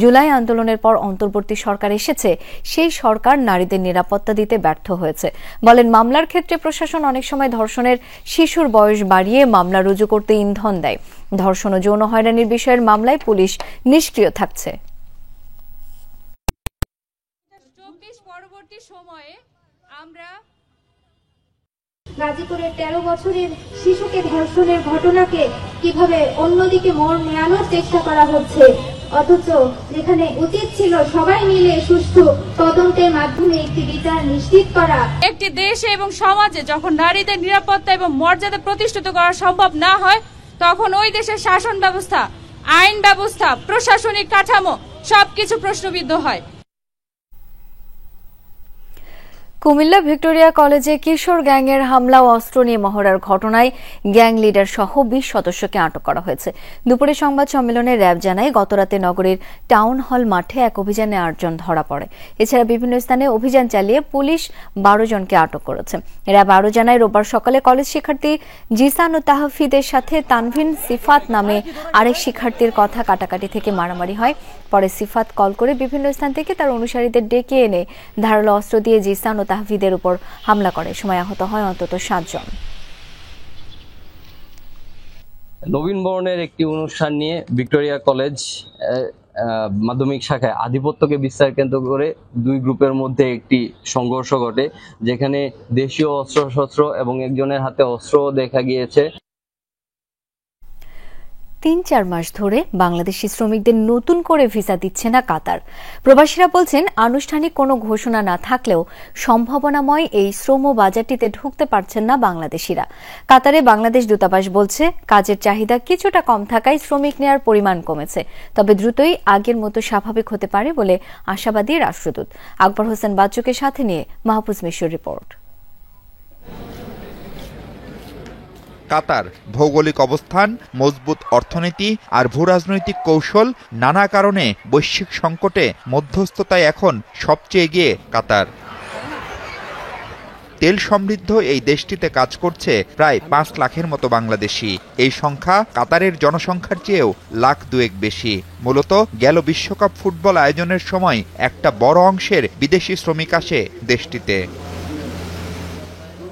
জুলাই আন্দোলনের পর অন্তর্বর্তী সরকার এসেছে, সেই সরকার নারীদের নিরাপত্তা দিতে ব্যর্থ হয়েছে। বলেন, মামলার ক্ষেত্রে প্রশাসন অনেক সময় ধর্ষণের শিশুর বয়স বাড়িয়ে মামলা রুজু করতে ইন্ধন দেয়। ধর্ষণ ও যৌন হয়রানির বিষয়ের মামলায় পুলিশ নিষ্ক্রিয় থাকছে। পরবর্তী সময়ে আমরা গাজীপুরের 13 বছরের শিশুকে ধর্ষণের ঘটনাকে কিভাবে অন্যদিকে মোড় নেওয়ানোর চেষ্টা করা হচ্ছে, অথচ যেখানে উচিত ছিল সবাই মিলে সুষ্ঠু তদন্তের মাধ্যমে একটি বিচার নিশ্চিত করা। একটি দেশে এবং সমাজে যখন নারীদের নিরাপত্তা এবং মর্যাদা প্রতিষ্ঠিত করা সম্ভব না হয়, তখন ওই দেশের শাসন ব্যবস্থা, আইন ব্যবস্থা, প্রশাসনিক কাঠামো সবকিছু প্রশ্নবিদ্ধ হয়। কুমিল্লা ভিক্টোরিয়া কলেজে কিশোর গ্যাংয়ের হামলা ও অস্ত্র নিয়ে মহড়ার ঘটনায় গ্যাং লিডার সহ 20 সদস্যকে আটক করা হয়েছে। দুপুরে সংবাদ সম্মেলনে র্যাব জানায়, গতরাতে নগরীর টাউন হল মাঠে এক অভিযানে 8 জন ধরা পড়ে। এছাড়া বিভিন্ন স্থানে অভিযান চালিয়ে পুলিশ 12 জনকে আটক করেছে। র্যাব আরও জানায়, রোববার সকালে কলেজ শিক্ষার্থী জিসান ও তাহফিদের সাথে তানভিন সিফাত নামে আরেক শিক্ষার্থীর কথা কাটাকাটি থেকে মারামারি হয়। পরে সিফাত কল করে বিভিন্ন স্থান থেকে তার অনুসারীদের ডেকে এনে ধারালো অস্ত্র দিয়ে জিসান ও তাহফিদের উপর হামলা করে। সময় আহত হয় অন্তত 7 জন। নবীনবরণের একটি অনুষ্ঠান নিয়ে ভিক্টোরিয়া কলেজ মাধ্যমিক শাখায় আধিপত্যকে বিস্তার কেন্দ্র করে 2 গ্রুপের মধ্যে একটি সংঘর্ষ ঘটে, যেখানে দেশীয় অস্ত্রশস্ত্র এবং একজনের হাতে অস্ত্র দেখা গিয়েছে। 3-4 মাস ধরে বাংলাদেশি শ্রমিকদের নতুন করে ভিসা দিচ্ছে না কাতার। প্রবাসীরা বলছেন, আনুষ্ঠানিক কোনো ঘোষণা না থাকলেও সম্ভাবনাময় এই শ্রম বাজারটিতে ঢুকতে পারছেন না বাংলাদেশিরা। কাতারে বাংলাদেশ দূতাবাস বলছে, কাজের চাহিদা কিছুটা কম থাকায় শ্রমিক নেয়ার পরিমাণ কমেছে, তবে দ্রুতই আগের মতো স্বাভাবিক হতে পারে বলে আশাবাদী রাষ্ট্রদূত। আকবর হোসেন বাচ্চুকে সাথে নিয়ে মাহফুজ মিশুর রিপোর্ট। কাতার ভৌগোলিক অবস্থান, মজবুত অর্থনীতি আর ভূরাজনৈতিক কৌশল, নানা কারণে বৈশ্বিক সংকটে মধ্যস্থতায় এখন সবচেয়ে এগিয়ে কাতার। তেল সমৃদ্ধ এই দেশটিতে কাজ করছে প্রায় 5 লাখের মতো বাংলাদেশি। এই সংখ্যা কাতারের জনসংখ্যার চেয়েও লাখ দুয়েক বেশি। মূলত গেল বিশ্বকাপ ফুটবল আয়োজনের সময় একটা বড় অংশের বিদেশি শ্রমিক আসে দেশটিতে।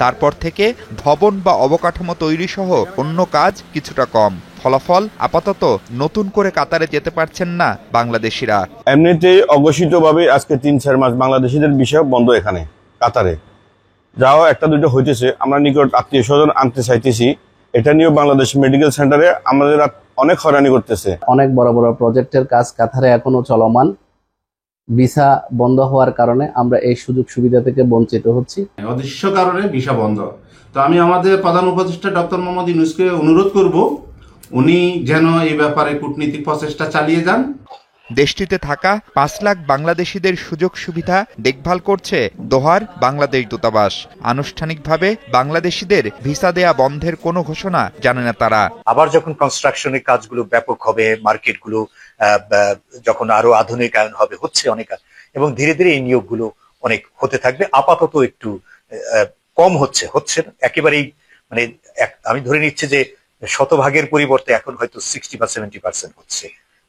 তারপর থেকে ভবন বা অবকাঠামো তৈরি সহ অন্য কাজ কিছুটা কম। ফলাফল, আপাতত নতুন করে কাতারে যেতে পারছেন না বাংলাদেশিরা। এমনিতেই অঘোষিতভাবে আজকে 3-4 মাস বাংলাদেশিদের বিষয় বন্ধ এখানে কাতারে। যাও একটা দুটো হইতেছে, আমরা নিকট আত্মীয় স্বজন আনতে চাইতেছি। এটা নিয়েও বাংলাদেশ মেডিকেল সেন্টারে আমাদের অনেক হয়রানি করতেছে। অনেক বড় বড় প্রজেক্টের কাজ কাতারে এখনো চলমান। ভিসা বন্ধ হওয়ার কারণে আমরা এই সুযোগ সুবিধা থেকে বঞ্চিত হচ্ছি। অদৃশ্য কারণে ভিসা বন্ধ। তো আমি আমাদের প্রধান উপদেষ্টা ডক্টর মোহাম্মদ ইউনূসকে অনুরোধ করব, উনি যেন এই ব্যাপারে কূটনীতিক প্রচেষ্টা চালিয়ে যান। দেশটিতে থাকা 5 লাখ বাংলাদেশিদের সুযোগ সুবিধা দেখভাল করছে দোহার বাংলাদেশ দূতাবাস। আনুষ্ঠানিকভাবে বাংলাদেশিদের ভিসা দেয়া বন্ধের কোনো ঘোষণা জানে না তারা। আবার যখন কনস্ট্রাকশনের কাজগুলো ব্যাপক হবে, মার্কেটগুলো যখন আরো আধুনিকায়ন হবে, হচ্ছে অনেক, এবং ধীরে ধীরে এই নিয়োগগুলো অনেক হতে থাকবে। আপাতত একটু কম হচ্ছে একেবারেই, মানে আমি ধরে নিচ্ছি যে শতভাগের পরিবর্তে এখন হয়তো 60 বা 70% হচ্ছে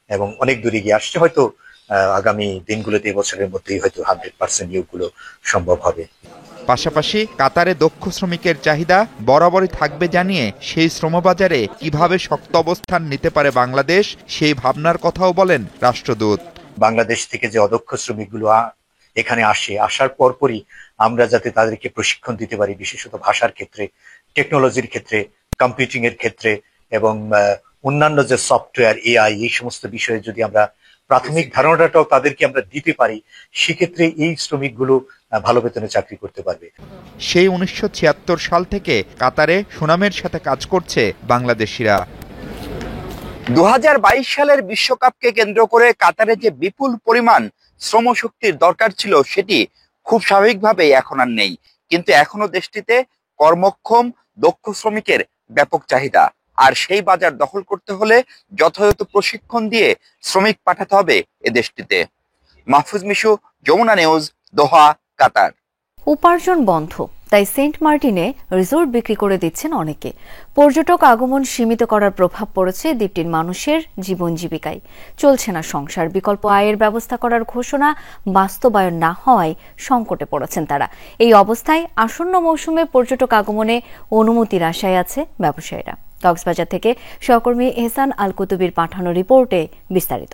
এবং অনেক দূরে গিয়ে আসছে। হয়তো আগামী দিনগুলোতে, বছরের মধ্যেই হয়তো 100% নিয়োগগুলো সম্ভব হবে। পাশাপাশি কাতারে দক্ষ শ্রমিকের চাহিদা বরাবরই থাকবে জানিয়ে সেই শ্রমবাজারে কিভাবে শক্ত অবস্থান নিতে পারে বাংলাদেশ, সেই ভাবনার কথাও বলেন রাষ্ট্রদূত। বাংলাদেশ থেকে যে অদক্ষ শ্রমিকগুলো এখানে আসার পরপরই আমরা যাতে তাদেরকে প্রশিক্ষণ দিতে পারি, বিশেষত ভাষার ক্ষেত্রে, টেকনোলজির ক্ষেত্রে, কম্পিউটিং এর ক্ষেত্রে এবং অন্যান্য যে সফটওয়্যার, এআই, এই সমস্ত বিষয়ে যদি আমরা প্রাথমিক ধারণাটাও তাদেরকে আমরা দিতে পারি, সেক্ষেত্রে এই শ্রমিকগুলো ভালো বেতনে চাকরি করতে পারবে। সেই 1976 সাল থেকে কাতারে সুনামের সাথে কাজ করছে বাংলাদেশিরা। 2022 সালের বিশ্বকাপকে কেন্দ্র করে কাতারে যে বিপুল পরিমাণ শ্রমশক্তির দরকার ছিল, সেটি খুব স্বাভাবিকভাবেই এখন আর নেই। কিন্তু এখনো দেশটিতে কর্মক্ষম দক্ষ শ্রমিকের ব্যাপক চাহিদা, আর সেই বাজার দখল করতে হলে যথাযথ প্রশিক্ষণ দিয়ে শ্রমিক পাঠাতে হবে এ দেশটিতে। মাহফুজ মিশু, যমুনা নিউজ, দোহা, কাতার। উপার্জন বন্ধ, তাই সেন্ট মার্টিনে রিসোর্ট বিক্রি করে দিচ্ছেন অনেকে। পর্যটক আগমন সীমিত করার প্রভাব পড়েছে দ্বীপটির মানুষের জীবন জীবিকায়। চলছে না সংসার। বিকল্প আয়ের ব্যবস্থা করার ঘোষণা বাস্তবায়ন না হওয়ায় সংকটে পড়েছেন তারা। এই অবস্থায় আসন্ন মৌসুমে পর্যটক আগমনে অনুমতির আশায় আছে ব্যবসায়ীরা। কক্সবাজার থেকে সহকর্মী এহসান আল কুতুবির পাঠানো রিপোর্টে বিস্তারিত।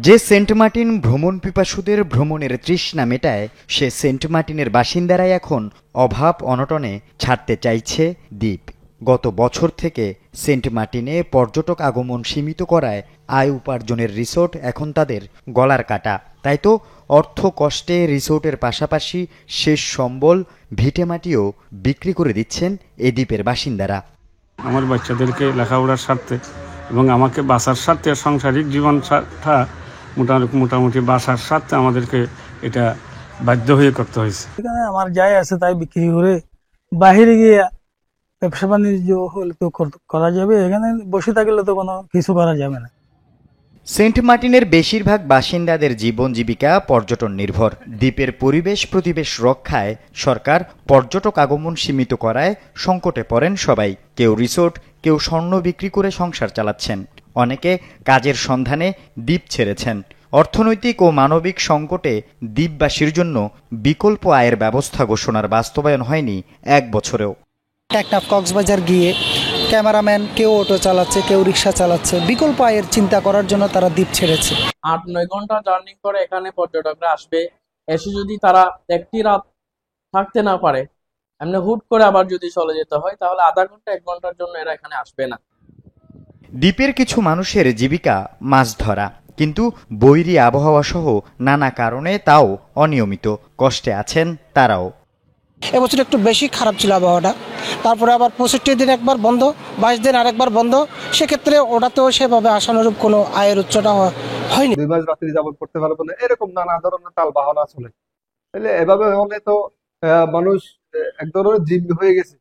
যে সেন্ট মার্টিন ভ্রমণ পিপাসুদের ভ্রমণের তৃষ্ণা মেটায়, সে সেন্ট মার্টিনের বাসিন্দারাই এখন অভাব অনটনে ছাড়তে চাইছে দ্বীপ। গত বছর থেকে সেন্ট মার্টিনে পর্যটক আগমন সীমিত করায় আয় উপার্জনের রিসোর্ট এখন তাদের গলার কাটা। তাই তো অর্থ কষ্টে রিসোর্টের পাশাপাশি শেষ সম্বল ভিটেমাটিও বিক্রি করে দিচ্ছেন এ দ্বীপের বাসিন্দারা। আমার বাচ্চাদেরকে লেখাপড়ার স্বার্থে এবং আমাকে বাঁচার স্বার্থে, সাংসারিক জীবনটা মোটামুটি বাঁচার স্বার্থে আমাদেরকে এটা বাধ্য হয়ে করতে হয়েছে। এখানে আমার যাই আছে তাই বিক্রি করে বাহিরে গিয়ে ব্যবসা বাণিজ্য হলে তো করা যাবে, এখানে বসে থাকলে তো কোনো কিছু করা যাবে না। সেন্ট মার্টিনের বেশিরভাগ বাসিন্দাদের জীবন জীবিকা পর্যটন নির্ভর। দ্বীপের পরিবেশ প্রতিবেশ রক্ষায় সরকার পর্যটক আগমন সীমিত করায় সংকটে পড়েন সবাই। কেউ রিসোর্ট, কেউ স্বর্ণ বিক্রি করে সংসার চালাচ্ছেন। অনেকে কাজের সন্ধানে দ্বীপ ছেড়েছেন। অর্থনৈতিক ও মানবিক সংকটে দ্বীপবাসীর জন্য বিকল্প আয়ের ব্যবস্থা ঘোষণার বাস্তবায়ন হয়নি 1 বছরেও। টেকনাফ কক্সবাজার গিয়ে ক্যামেরাম্যান, কেউ অটো চালাচ্ছে, কেউ রিক্সা চালাচ্ছে। বিকল্প আয়ের চিন্তা করার জন্য তারা দ্বীপ ছেড়েছে। 8-9 ঘন্টা জার্নি করে এখানে পর্যটকরা আসবে। এসে যদি তারা একটি রাত থাকতে না পারে, এমনি হুট করে আবার যদি চলে যেতে হয় তাহলে আধা ঘন্টা 1 ঘন্টার জন্য এরা এখানে আসবে না। দ্বীপের কিছু মানুষের জীবিকা মাছ ধরা, কিন্তু বৈরী আবহাওয়া সহ নানা কারণে তাও অনিয়মিত, কষ্টে আছেন তারাও। এবছর একটু বেশি খারাপ ছিল আবহাওয়াটা, তারপরে আবার 65 দিন একবার বন্ধ, 22 দিন আরেকবার বন্ধ, সেক্ষেত্রে ওটাতেও সেভাবে আশানুরূপ কোনো আয়ের উচ্চটা হয়নি। 2 মাস রাত্রি যাপন করতে পারবো না, এরকম নানা ধরনের তাল বাহানা চলে। তাহলে এভাবে হলে তো মানুষ এক ধরনের জিম্মি হয়ে গেছে।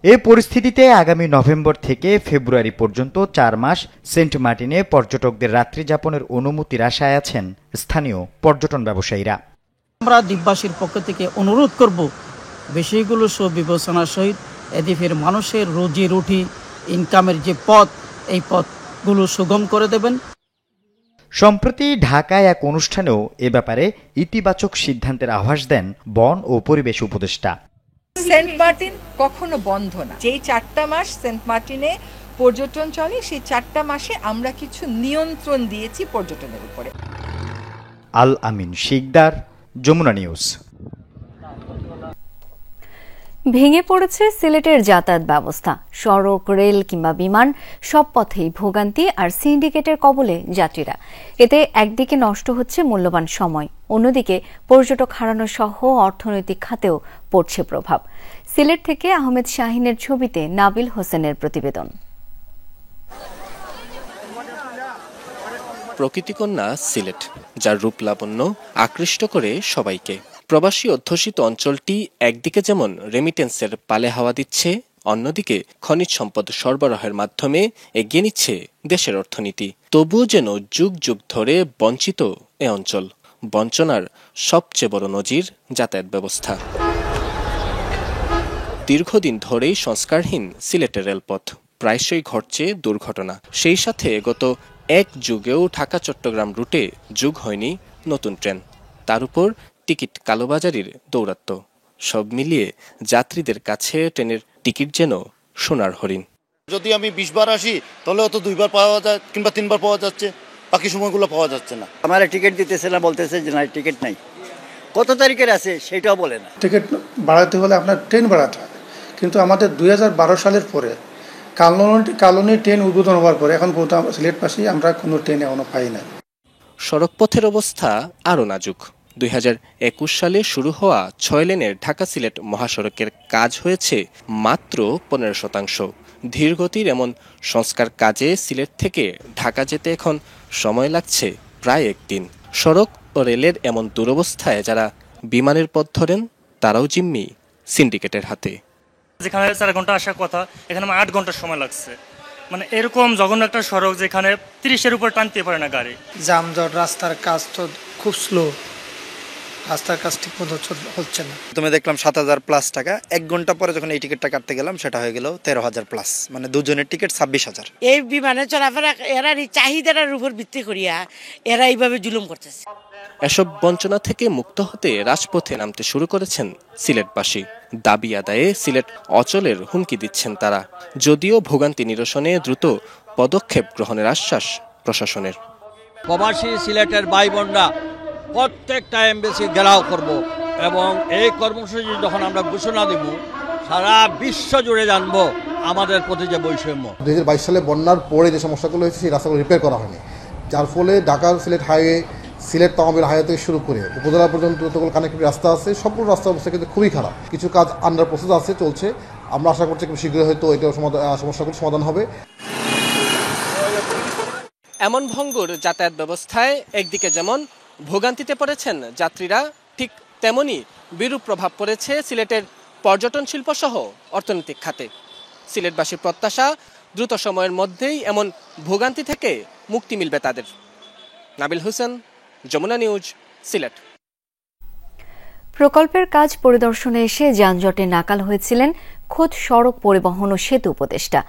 এ পরিস্থিতিতে আগামী নভেম্বর থেকে ফেব্রুয়ারি পর্যন্ত 4 মাস সেন্ট মার্টিনে পর্যটকদের রাত্রি যাপনের অনুমতির আশায় আছেন স্থানীয় পর্যটন ব্যবসায়ীরা। আমরা দ্বীপবাসীর পক্ষ থেকে অনুরোধ করব বিষয়গুলো সুবিবেচনার সহিত এ দ্বীপের মানুষের রুজি রুটি ইনকামের যে পথ, এই পথগুলো সুগম করে দেবেন। সম্প্রতি ঢাকায় এক অনুষ্ঠানেও এ ব্যাপারে ইতিবাচক সিদ্ধান্তের আভাস দেন বন ও পরিবেশ উপদেষ্টা। সেন্ট মার্টিন কখনো বন্ধ না। যেই 4টা মাস সেন্ট মার্টিনে পর্যটন চলে, সেই 4টা মাসে আমরা কিছু নিয়ন্ত্রণ দিয়েছি পর্যটনের উপরে। আল আমিন শিকদার, যমুনা নিউজ। ভেঙে পড়েছে সিলেটের যাতায়াত ব্যবস্থা। সড়ক, রেল কিংবা বিমান সব পথেই ভোগান্তি আর সিন্ডিকেটের কবলে যাত্রীরা। এতে একদিকে নষ্ট হচ্ছে মূল্যবান সময়, অন্যদিকে পর্যটক হারানো সহ অর্থনৈতিক খাতেও পড়ছে প্রভাব। সিলেট থেকে আহমেদ শাহিনের ছবিতে নাবিল হোসেনের প্রতিবেদন। প্রকৃতিকন্যা সিলেট, যার রূপ লাবণ্য আকৃষ্ট করে সবাইকে। প্রবাসী অধ্যুষিত অঞ্চলটি একদিকে যেমন রেমিটেন্সের পালে হাওয়া দিচ্ছে, অন্যদিকে খনিজ সম্পদ সরবরাহের মাধ্যমে এগিয়ে নিচ্ছে দেশের অর্থনীতি। তবুও যেন যুগ যুগ ধরে বঞ্চিত এ অঞ্চল। বঞ্চনার সবচেয়ে বড় নজির যাতায়াত ব্যবস্থা। দীর্ঘদিন ধরেই সংস্কারহীন সিলেটের রেলপথ, প্রায়শই ঘটছে দুর্ঘটনা। সেই সাথে গত 1 যুগেও ঢাকা চট্টগ্রাম রুটে যুগ হয়নি নতুন ট্রেন। তার উপর টিকিট কালোবাজারির দৌরাত্ম্য। সব মিলিয়ে যাত্রীদের কাছে ট্রেনের টিকিট যেন সোনার হরিণ। যদি আমি 20 বার আসি তাহলে অত 2 বার পাওয়া যায় কিংবা 3 বার পাওয়া যাচ্ছে, বাকি সময়গুলো পাওয়া যাচ্ছে না। আমার টিকিট দিতেছে না, বলতেছে যে না টিকিট নাই। কত তারিখের আছে সেটাও বলে না। টিকিট বাড়াতে হলে আপনার ট্রেন বাড়াতে হবে, কিন্তু আমাদের 2012 সালের পরে কালনী ট্রেন উদ্বোধন হওয়ার পরে এখন পর্যন্ত সিলেটবাসী আমরা কোনো ট্রেন এখনো পাই না। সড়কপথের অবস্থা আরও নাজুক। 2021 সালে শুরু হওয়া 6 লেনের ঢাকা সিলেট মহাসড়কের কাজ হয়েছে মাত্র 15%। ধীরগতির এমন সংস্কার কাজে সিলেট থেকে ঢাকা যেতে এখন সময় লাগছে প্রায় 1 দিন। সড়ক ও রেলের এমন দুরবস্থায় যারা বিমানের পথ ধরেন তারাও জিম্মি সিন্ডিকেটের হাতে। যেখানে 4 ঘন্টা আসার কথা, এখানে 8 ঘন্টা সময় লাগছে। মানে এরকম জঘন্য একটা সড়ক যেখানে 30-এর উপর টানতে পারে না গাড়ি। জামজট, রাস্তার কাজ তো খুব স্লো, রাস্তার কাজ ঠিক মতো হচ্ছে না। তুমি দেখলাম 7,000+ টাকা, 1 ঘন্টা পরে যখন এই টিকিটটা কাটতে গেলাম সেটা হয়ে গেল 13,000+, মানে দুজনের টিকিট 26,000। এই বিমানে চলাফেরা এরা চাহিদার উপর ভিত্তি করিয়া এরা এইভাবে জুলুম করতেছে। এসব বঞ্চনা থেকে মুক্ত হতে রাজপথে নামতে শুরু করেছেন সিলেটবাসী। দাবি আদায়ে সিলেট অচলের হুমকি দিচ্ছেন তারা, যদিও ভোগান্তি নিরসনে দ্রুত পদক্ষেপ গ্রহণের আশ্বাস প্রশাসনের। প্রবাসী সিলেটের ভাই বোনরা প্রত্যেকটা এমবেসি ঘেরাও করব এবং এই কর্মসূচি যখন আমরা ঘোষণা দেব সারা বিশ্ব জুড়ে জানবো আমাদের প্রতি যে বৈষম্য। 2022 সালে বন্যার পরে যে সমস্যাগুলো হয়েছে সেই রাস্তাগুলো রিপেয়ার করা হয়নি, যার ফলে ঢাকা সিলেট হাইওয়ে, সিলেট তামাবিল হাইওয়ে থেকে শুরু করে উপজেলা পর্যন্ত যতগুলো কানেক্টিভ রাস্তা আছে সবগুলো রাস্তার অবস্থা কিন্তু খুবই খারাপ। কিছু কাজ আন্ডার প্রসেস আছে, চলছে। আমরা আশা করছি খুব শীঘ্রই হয়তো এটা সমস্যাগুলো সমাধান হবে। এমন ভঙ্গুর যাতায়াত ব্যবস্থায় একদিকে যেমন ভোগান্তিতে পড়েছেন যাত্রীরা, ঠিক তেমনি বিরূপ প্রভাব পড়েছে সিলেটের পর্যটন শিল্প সহ অর্থনৈতিক খাতে। সিলেটবাসীর প্রত্যাশা দ্রুত সময়ের মধ্যেই এমন ভোগান্তি থেকে মুক্তি মিলবে তাদের। নাবিল হোসেন, যমুনা নিউজ, সিলেট। প্রকল্পের কাজ পরিদর্শনে এসে যানজটে নাকাল হয়েছিলেন খোদ সড়ক পরিবহন ও সেতু উপদেষ্টা।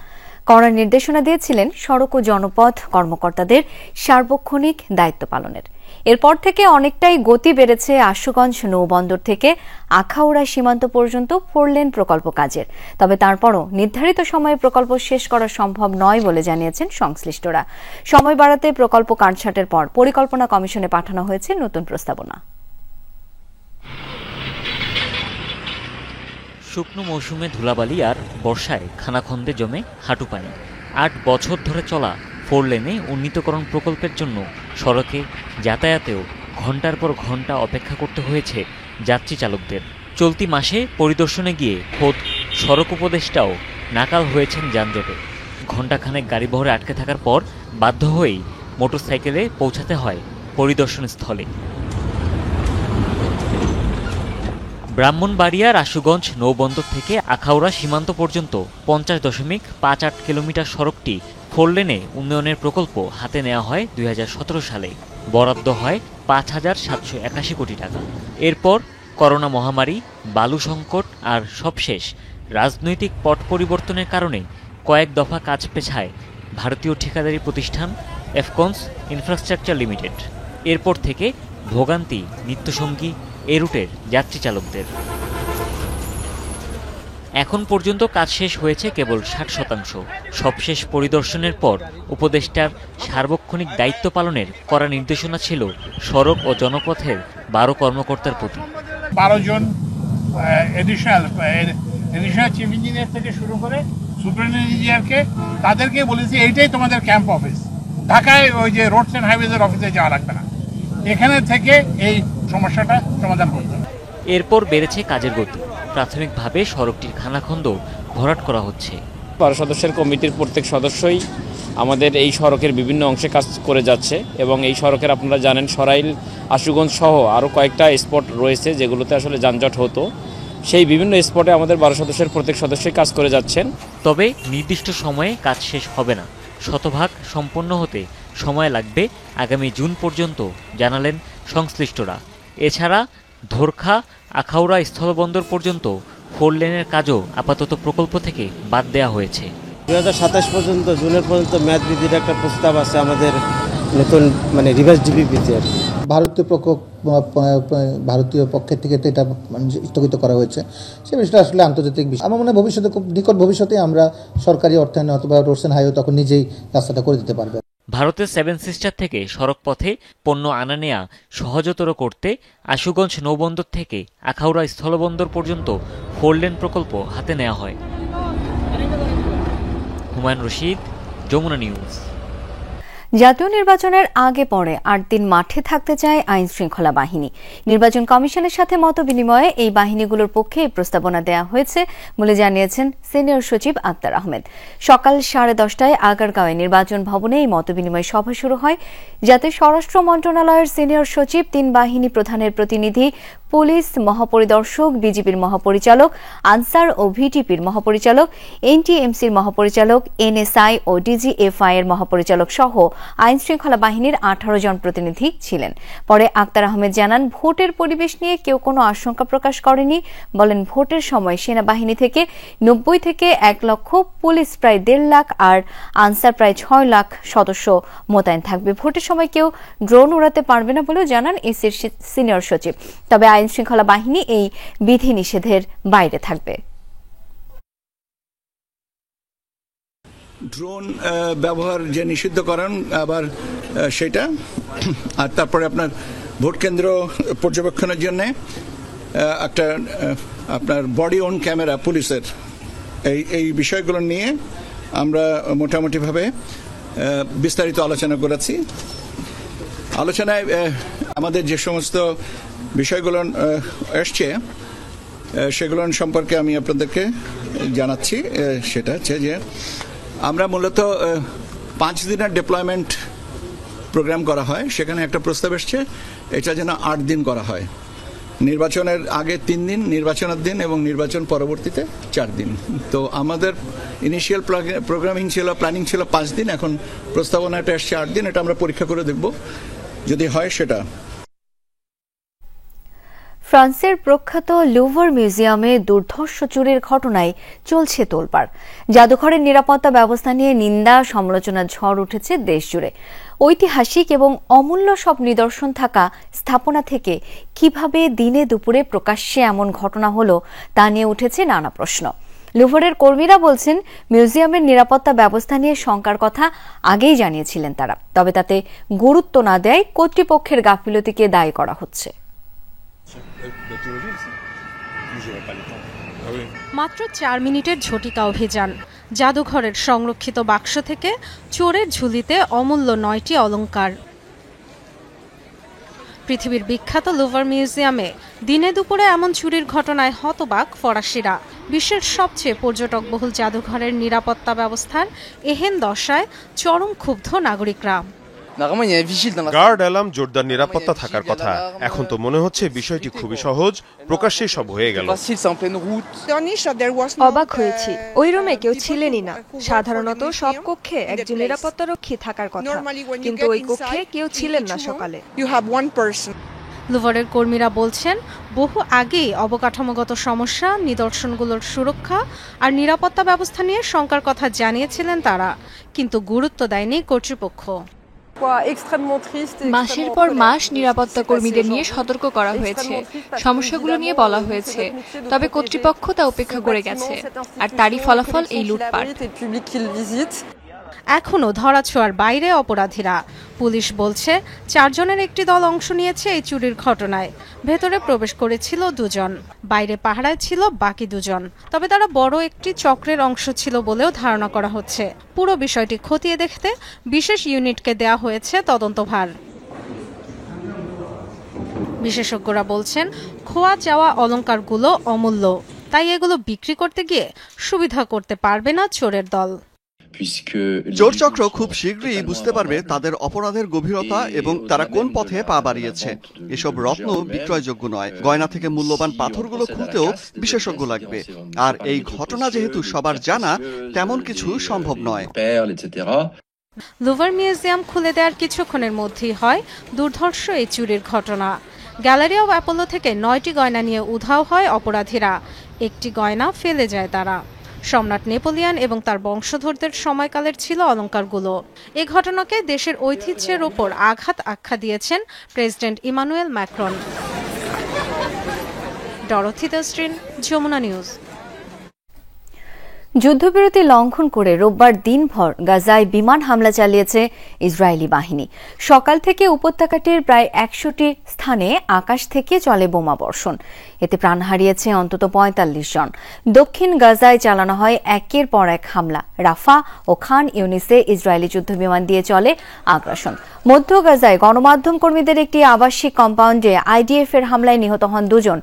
কড়া নির্দেশনা দিয়েছিলেন সড়ক ও জনপথ কর্মকর্তাদের সার্বক্ষণিক দায়িত্ব পালনের। এরপর থেকে অনেকটাই গতি বেড়েছে আশুগঞ্জ নৌবন্দর থেকে আখাউড়া সীমান্ত পর্যন্ত 4 লেন প্রকল্প কাজের। তবে তারপরও নির্ধারিত সময়ে প্রকল্প শেষ করা সম্ভব নয় বলে জানিয়েছেন সংশ্লিষ্টরা। সময় বাড়াতে প্রকল্প কাটছাঁটের পর পরিকল্পনা কমিশনে পাঠানো হয়েছে নতুন প্রস্তাবনা। শুকনো মৌসুমে ধুলাবালি আর বর্ষায় খানাখন্দে জমে হাঁটু পানি। 8 বছর ধরে চলা 4 লেনে উন্নীতকরণ প্রকল্পের জন্য সড়কে যাতায়াতেও ঘন্টার পর ঘন্টা অপেক্ষা করতে হয়েছে যাত্রী চালকদের। চলতি মাসে পরিদর্শনে গিয়ে খোদ সড়ক উপদেষ্টাও নাকাল হয়েছেন যানজটে। ঘণ্টাখানেক গাড়িবহরে আটকে থাকার পর বাধ্য হয়েই মোটরসাইকেলে পৌঁছাতে হয় পরিদর্শন স্থলে। ব্রাহ্মণবাড়িয়ার আশুগঞ্জ নৌবন্দর থেকে আখাউড়া সীমান্ত পর্যন্ত 50.58 কিলোমিটার সড়কটি 4 লেনে উন্নয়নের প্রকল্প হাতে নেওয়া হয় 2017 সালে। বরাদ্দ হয় 5,781 কোটি টাকা। এরপর করোনা মহামারী, বালু সংকট আর সবশেষ রাজনৈতিক পট পরিবর্তনের কারণে কয়েক দফা কাজ পেছায় ভারতীয় ঠিকাদারি প্রতিষ্ঠান এফকনস ইনফ্রাস্ট্রাকচার লিমিটেড। এরপর থেকে ভোগান্তি নিত্যসঙ্গী এ রুটের যাত্রী চালকদের। এখন পর্যন্ত কাজ শেষ হয়েছে কেবল 60%। সবশেষ পরিদর্শনের পর উপদেষ্টার সার্বক্ষণিক দায়িত্ব পালনের কড়া নির্দেশনা ছিল সড়ক ও জনপথের 12 কর্মকর্তার প্রতি। 12 জন এডিশনাল চিফ ইঞ্জিনিয়ার থেকে শুরু করে সুপারিনটেন্ডেন্ট ইঞ্জিনিয়ারকে তাদেরকে বলেছি এইটাই তোমাদের ক্যাম্প অফিস। ঢাকায় ওই যে রোডস অ্যান্ড হাইওয়েজের অফিসে যাওয়া লাগবে না, এখানে থেকে এই সমস্যাটা সমাধান করতে হবে। এরপর বেড়েছে কাজের গতি। প্রাথমিকভাবে সড়কটির খানাখন্দ ভরাট করা হচ্ছে। 12 সদস্যের কমিটির প্রত্যেক সদস্যই আমাদের এই সড়কের বিভিন্ন অংশে কাজ করে যাচ্ছে এবং এই সড়কের আপনারা জানেন সরাইল, আশুগঞ্জ সহ আরও কয়েকটা স্পট রয়েছে যেগুলোতে আসলে যানজট হতো। সেই বিভিন্ন স্পটে আমাদের 12 সদস্যের প্রত্যেক সদস্যই কাজ করে যাচ্ছেন। তবে নির্দিষ্ট সময়ে কাজ শেষ হবে না, শতভাগ সম্পন্ন হতে সময় লাগবে আগামী জুন পর্যন্ত জানালেন সংশ্লিষ্টরা। এছাড়া ধোরখা আখাউড়া স্থলবন্দর পর্যন্ত 4 লেনের কাজও আপাতত প্রকল্প থেকে বাদ দেওয়া হয়েছে। 2027 পর্যন্ত, জুনের পর্যন্ত মেয়াদ বৃদ্ধির একটা প্রস্তাব আছে আমাদের নতুন রিভার্স ডিপিপিতে। ভারতীয় পক্ষের থেকে তো এটা স্থগিত করা হয়েছে। সে বিষয়টা আসলে আন্তর্জাতিক বিষয়। আমার মনে হয় ভবিষ্যতে, খুব নিকট ভবিষ্যতে আমরা সরকারি অর্থায়নে অথবা রোডস অ্যান্ড হাইওয়ে তখন নিজেই রাস্তাটা করে দিতে পারবে। ভারতের 7 সিস্টার থেকে সড়ক পথে পণ্য আনা নেয়া সহজতর করতে আশুগঞ্জ নৌবন্দর থেকে আখাউড়া স্থলবন্দর পর্যন্ত 4 লেন প্রকল্প হাতে নেওয়া হয়। হুমায়ুন রশিদ, যমুনা নিউজ। জাতীয় নির্বাচনের আগে পরে 8 দিন মাঠে থাকতে চায় আইন শৃঙ্খলা বাহিনী। নির্বাচন কমিশনের সাথে মত বিনিময়ে এই বাহিনীগুলোর পক্ষে এই প্রস্তাবনা দেওয়া হয়েছে বলে জানিয়েছেন সিনিয়র সচিব আক্তার আহমেদ। সকাল 10:30টায় আগারগাঁওয়ে নির্বাচন ভবনে এই মত বিনিময় সভা শুরু হয়। যাতে স্বরাষ্ট্র মন্ত্রণালয়ের সিনিয়র সচিব, 3 বাহিনী প্রধানের প্রতিনিধি, পুলিশ মহাপরিদর্শক, বিজিবির মহাপরিচালক, আনসার ও ভিটিপির মহাপরিচালক, এনটিএমসির মহাপরিচালক, এনএসআই ও ডিজিএফআই এর মহাপরিচালক সহ আইন শৃঙ্খলা বাহিনীর 18 জন প্রতিনিধি ছিলেন। পরে আক্তার আহমেদ জানান, ভোটের পরিবেশ নিয়ে কেউ কোনো আশঙ্কা প্রকাশ করেনি। বলেন, ভোটের সময় সেনাবাহিনী থেকে 90 থেকে 1 লক্ষ, পুলিশ প্রায় 1.5 লাখ আর আনসার প্রায় 6 লাখ সদস্য মোতায়েন থাকবে। ভোটের সময় কেউ ড্রোন উড়াতে পারবে না বলেও জানান ইসির সিনিয়র সচিব। তবে আইন শৃঙ্খলা বাহিনী এই বিধিনিষেধের বাইরে থাকবে। ড্রোন ব্যবহার যে নিষিদ্ধকরণ আবার সেটা, আর তারপরে আপনার ভোট কেন্দ্র পর্যবেক্ষণের জন্য একটা আপনার বডি অন ক্যামেরা পুলিশের, এই বিষয়গুলো নিয়ে আমরা মোটামুটিভাবে বিস্তারিত আলোচনা করেছি। আলোচনায় আমাদের যে সমস্ত বিষয়গুলো এসছে সেগুলো সম্পর্কে আমি আপনাদেরকে জানাচ্ছি। সেটা হচ্ছে যে আমরা মূলত 5 দিনের ডিপ্লয়মেন্ট প্রোগ্রাম করা হয়। সেখানে একটা প্রস্তাব এসছে এটা যেন 8 দিন করা হয়। নির্বাচনের আগে 3 দিন, নির্বাচনের দিন এবং নির্বাচন পরবর্তীতে 4 দিন। তো আমাদের ইনিশিয়াল প্ল্যানিং ছিল 5 দিন, এখন প্রস্তাবনাটা এসছে 8 দিন। এটা আমরা পরীক্ষা করে দেখব, যদি হয় সেটা। ফ্রান্সের প্রখ্যাত লুভর মিউজিয়ামে দুর্ধর্ষ চুরির ঘটনায় চলছে তোলপাড়। জাদুঘরের নিরাপত্তা ব্যবস্থা নিয়ে নিন্দা সমালোচনার ঝড় উঠেছে দেশজুড়ে। ঐতিহাসিক এবং অমূল্য সব নিদর্শন থাকা স্থাপনা থেকে কিভাবে দিনে দুপুরে প্রকাশ্যে এমন ঘটনা হলো তা নিয়ে উঠেছে নানা প্রশ্ন। লুভরের কর্মীরা বলছেন, মিউজিয়ামের নিরাপত্তা ব্যবস্থা নিয়ে শঙ্কার কথা আগেই জানিয়েছিলেন তারা, তবে তাতে গুরুত্ব না দেয় কর্তৃপক্ষের গাফিলতিকে দায়ী করা হচ্ছে। মাত্র 4 মিনিটের ঝটিকা অভিযান। জাদুঘরের সংরক্ষিত বাক্স থেকে চোরের ঝুলিতে অমূল্য 9টি অলংকার। পৃথিবীর বিখ্যাত লুভার মিউজিয়ামে দিনে দুপুরে এমন চুরির ঘটনায় হতবাক ফরাসিরা। বিশ্বের সবচেয়ে পর্যটকবহুল জাদুঘরের নিরাপত্তা ব্যবস্থার এহেন দশায় চরম ক্ষুব্ধ নাগরিকরা। গার্ড অ্যালার্ম, জোরদার নিরাপত্তা থাকার কথা। এখন তো মনে হচ্ছে বিষয়টি খুবই সহজ, প্রকাশ্যে সব হয়ে গেল। অবাক হয়েছি, ওই রুমে কেউ ছিলেনই না। সাধারণত সব কক্ষে একজন নিরাপত্তারক্ষী থাকার কথা, কিন্তু ওই কক্ষে কেউ ছিলেন না সকালে। লুভারের কর্মীরা বলছেন, বহু আগেই অবকাঠামোগত সমস্যা, নিদর্শনগুলোর সুরক্ষা আর নিরাপত্তা ব্যবস্থা নিয়ে শঙ্কার কথা জানিয়েছিলেন তারা, কিন্তু গুরুত্ব দেয়নি কর্তৃপক্ষ। মাসের পর মাস নিরাপত্তা কর্মীদের নিয়ে সতর্ক করা হয়েছে, সমস্যাগুলো নিয়ে বলা হয়েছে, তবে কর্তৃপক্ষ তা উপেক্ষা করে গেছে, আর তারই ফলাফল এই লুটপাট। এখনো ধরাছোঁয়ার বাইরে অপরাধীরা। পুলিশ বলছে 4 জনের একটি দল অংশ নিয়েছে এই চুরির ঘটনায়। ভেতরে প্রবেশ করেছিল 2 জন, বাইরে পাহারায় ছিল বাকি 2 জন। তবে তারা বড় একটি চক্রের অংশ ছিল বলেও ধারণা করা হচ্ছে। পুরো বিষয়টি খতিয়ে দেখতে বিশেষ ইউনিটকে দেয়া হয়েছে তদন্তভার। বিশেষজ্ঞরা বলছেন, খোয়া যাওয়া অলংকারগুলো অমূল্য, তাই এগুলো বিক্রি করতে গিয়ে সুবিধা করতে পারবে না চোরের দল। চোরচক্র খুব শীঘ্রই বুঝতে পারবে তাদের অপরাধের গভীরতা এবং তারা কোন পথে পা বাড়িয়েছে। এসব রত্ন বিক্রয়যোগ্য নয়, গয়না থেকে মূল্যবান পাথরগুলো খুলতেও বিশেষজ্ঞ লাগবে। আর এই ঘটনা যেহেতু সবার জানা, তেমন কিছু সম্ভব নয়। লুভার মিউজিয়াম খুলে দেওয়ার কিছুক্ষণের মধ্যেই হয় দুর্ধর্ষ এই চুরির ঘটনা। গ্যালারি অব অ্যাপোলো থেকে 9টি গয়না নিয়ে উধাও হয় অপরাধীরা। একটি গয়না ফেলে যায় তারা। সম্রাট নেপোলিয়ন এবং তার বংশধরদের সময়কালের ছিল অলংকারগুলো। এই ঘটনাকে দেশের ঐতিহ্যের ওপর আঘাত আখ্যা দিয়েছেন প্রেসিডেন্ট ইমানুয়েল ম্যাক্রন। ডরথি দস্ট্রিন, যমুনা নিউজ। যুদ্ধবিরতি লঙ্ঘন করে রোববার দিনভর গাজায় বিমান হামলা চালিয়েছে ইসরায়েলি বাহিনী। সকাল থেকে উপত্যকাটির প্রায় 100টি স্থানে আকাশ থেকে চলে বোমাবর্ষণ। এতে প্রাণ হারিয়েছে অন্তত 45 জন। দক্ষিণ গাজায় চালানো হয় একের পর এক হামলা। রাফা ও খান ইউনিসে ইসরায়েলি যুদ্ধবিমান দিয়ে চলে আগ্রাসন। মধ্য গাজায় গণমাধ্যম কর্মীদের একটি আবাসিক কম্পাউন্ডে আইডিএফ এর হামলায় নিহত হন 2 জন।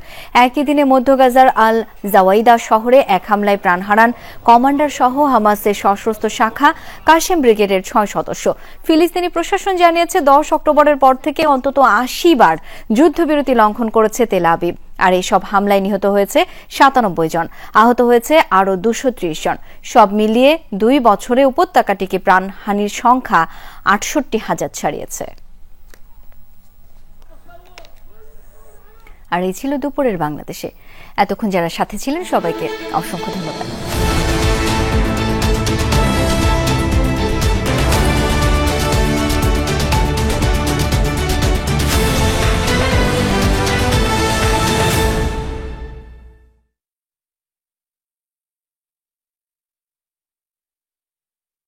একই দিনে মধ্য গাজার আল জাওয়াইদা শহরে এক হামলায় প্রাণ হারান কমান্ডার সহ হামাসের সশস্ত্র শাখা কাশেম ব্রিগেডের 6 সদস্য। ফিলিস্তিনি প্রশাসন জানিয়েছে 10 অক্টোবরের পর থেকে অন্তত 80 বার যুদ্ধবিরতি লঙ্ঘন করেছে তেল আবিব। আর এসব হামলায় নিহত হয়েছে 97 জন, আহত হয়েছে আরও 230 জন। সব মিলিয়ে 2 বছরে উপত্যকাটিকে প্রাণহানির সংখ্যা 68,000 ছাড়িয়েছে। আর এই ছিল দুপুরের বাংলাদেশে। এতক্ষণ যারা সাথে ছিলেন সবাইকে অসংখ্য ধন্যবাদ।